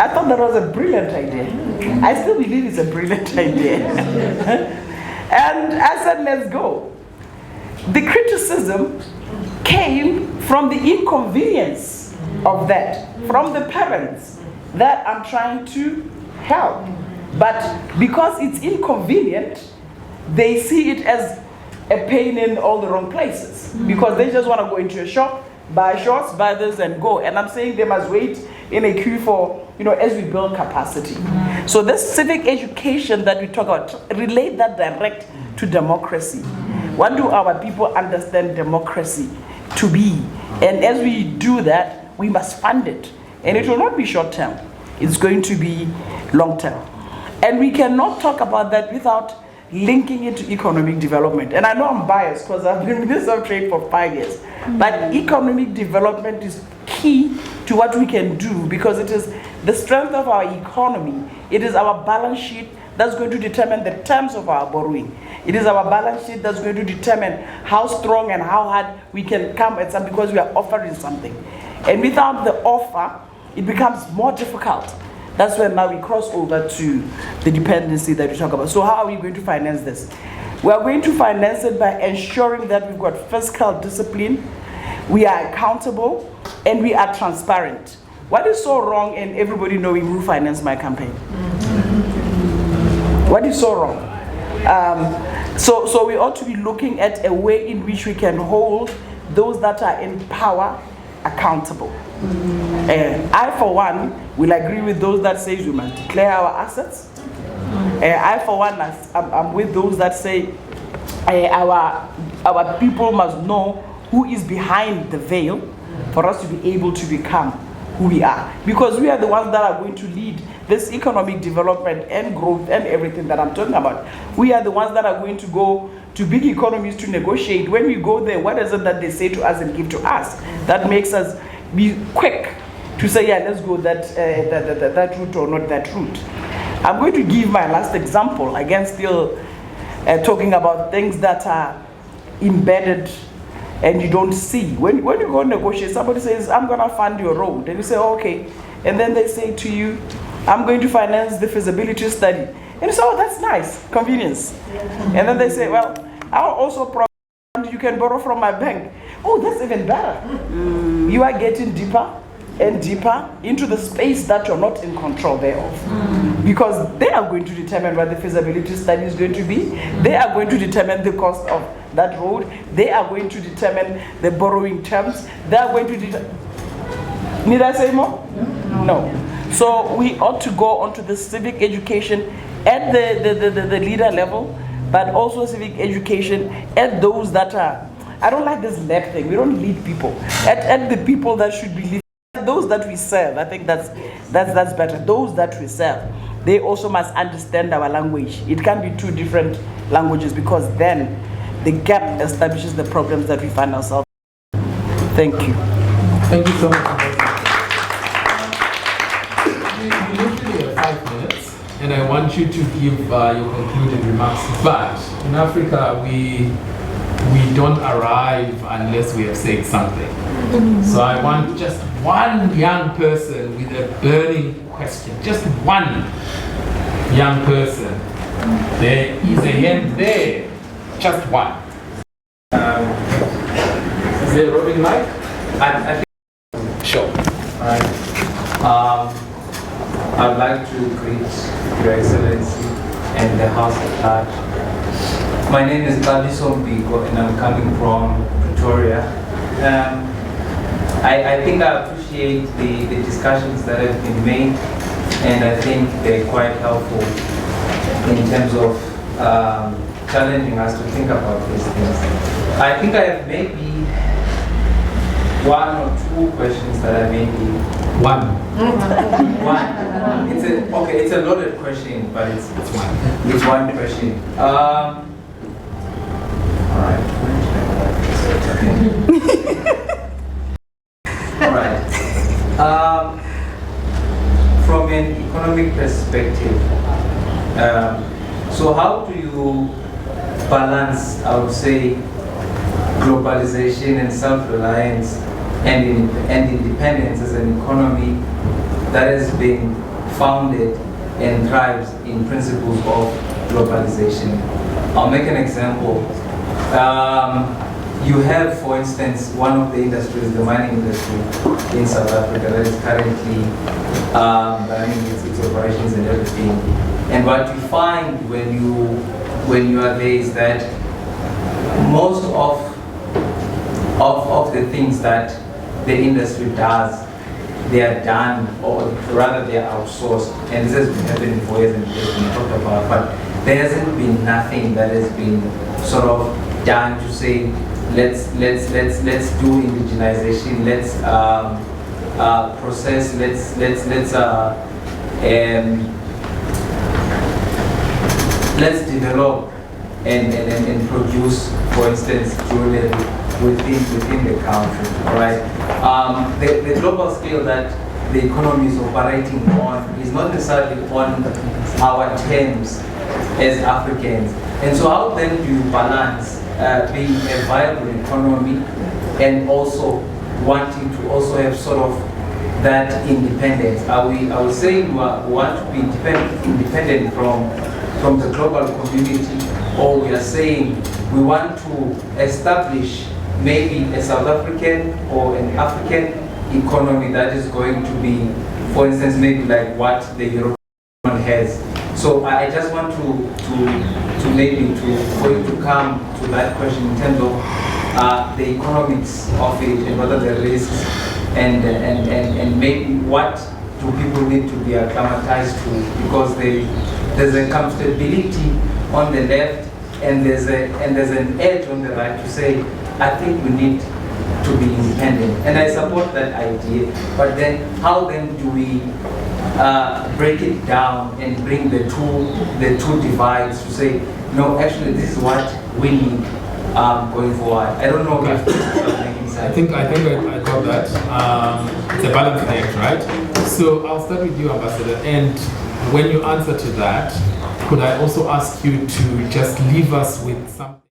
I thought that was a brilliant idea. I still believe it's a brilliant idea. And I said, let's go. The criticism came from the inconvenience of that, from the parents that I'm trying to help. But because it's inconvenient, they see it as a pain in all the wrong places. Because they just want to go into a shop, buy shorts, buy this, and go. And I'm saying they must wait in a queue for, as we build capacity. So this civic education that we talk about, relate that direct to democracy. What do our people understand democracy to be? And as we do that, we must fund it. And it will not be short term. It's going to be long term. And we cannot talk about that without linking it to economic development. And I know I'm biased because I've been Minister of Trade for 5 years. But economic development is key to what we can do, because it is the strength of our economy. It is our balance sheet that's going to determine the terms of our borrowing. It is our balance sheet that's going to determine how strong and how hard we can come at something, because we are offering something. And without the offer, it becomes more difficult. That's when now we cross over to the dependency that we talk about. So how are we going to finance this? We are going to finance it by ensuring that we've got fiscal discipline, we are accountable, and we are transparent. What is so wrong in everybody knowing who financed my campaign? What is so wrong? So we ought to be looking at a way in which we can hold those that are in power accountable. I, for one, will agree with those that say we must declare our assets. I, for one, I'm with those that say our people must know who is behind the veil for us to be able to become who we are. Because we are the ones that are going to lead this economic development and growth and everything that I'm talking about. We are the ones that are going to go to big economies to negotiate. When we go there, what is it that they say to us and give to us that makes us be quick to say, yeah, let's go that route or not that route? I'm going to give my last example, again still talking about things that are embedded and you don't see. When you go negotiate, somebody says, I'm going to fund your road. And you say, okay. And then they say to you, I'm going to finance the feasibility study. And you say, oh, that's nice, convenience. And then they say, well, I'll also promise you can borrow from my bank. Oh, that's even better. You are getting deeper and deeper into the space that you're not in control thereof. Because they are going to determine what the feasibility study is going to be. They are going to determine the cost of that road. They are going to determine the borrowing terms. They are going to determine... Need I say more? No. So we ought to go onto the civic education at the leader level, but also civic education at those that are... I don't like this lab thing. We don't lead people. At the people that should be leading. Those that we serve, I think that's better. Those that we serve, they also must understand our language. It can't be two different languages, because then the gap establishes the problems that we find ourselves. Thank you. Thank you so much. We usually have 5 minutes, and I want you to give your concluding remarks. But in Africa, we don't arrive unless we have said something. So I want just one young person with a burning question. Just one young person. There is a hand there. Just one. Is there a roving mic? I think Sure. right. I'd like to greet Your Excellency and the House at large. My name is Tabiso Mbiko and I'm coming from Pretoria. I think I appreciate the discussions that have been made, and I think they're quite helpful in terms of challenging us to think about these things. I think I have maybe 1 or 2 questions that I maybe... One. One. It's a loaded question, but it's one. It's one question. All right. All right. From an economic perspective, so how do you balance, I would say, globalization and self-reliance and independence as an economy that has been founded and thrives in principles of globalization? I'll make an example. You have, for instance, one of the industries, the mining industry in South Africa, that is currently running its operations and everything And what you find when you are there is that most of the things that the industry does, they are done, or rather they are outsourced. And this has been happening for years and years, we talked about, but there hasn't been nothing that has been sort of done to say, let's do indigenization, let's process, let's develop and produce, for instance, jewelry within the country, all right? The global scale that the economy is operating on is not necessarily on our terms as Africans. And so how then do you balance being a viable economy and also wanting to also have sort of that independence? Are we saying we want to be independent from the global community, or we are saying we want to establish maybe a South African or an African economy that is going to be, for instance, maybe like what the European has? So I just want to maybe for you to come to that question in terms of the economics of it and what are the risks and maybe what do people need to be acclimatized to, because there's a comfortability on the left and there's an edge on the right to say, I think we need to be independent, and I support that idea. But then, how then do we break it down and bring the two divides to say, no, actually, this is what we need going forward? I don't know if this is making sense. I think I got that. It's a balancing act, right? So I'll start with you, Ambassador. And when you answer to that, could I also ask you to just leave us with something?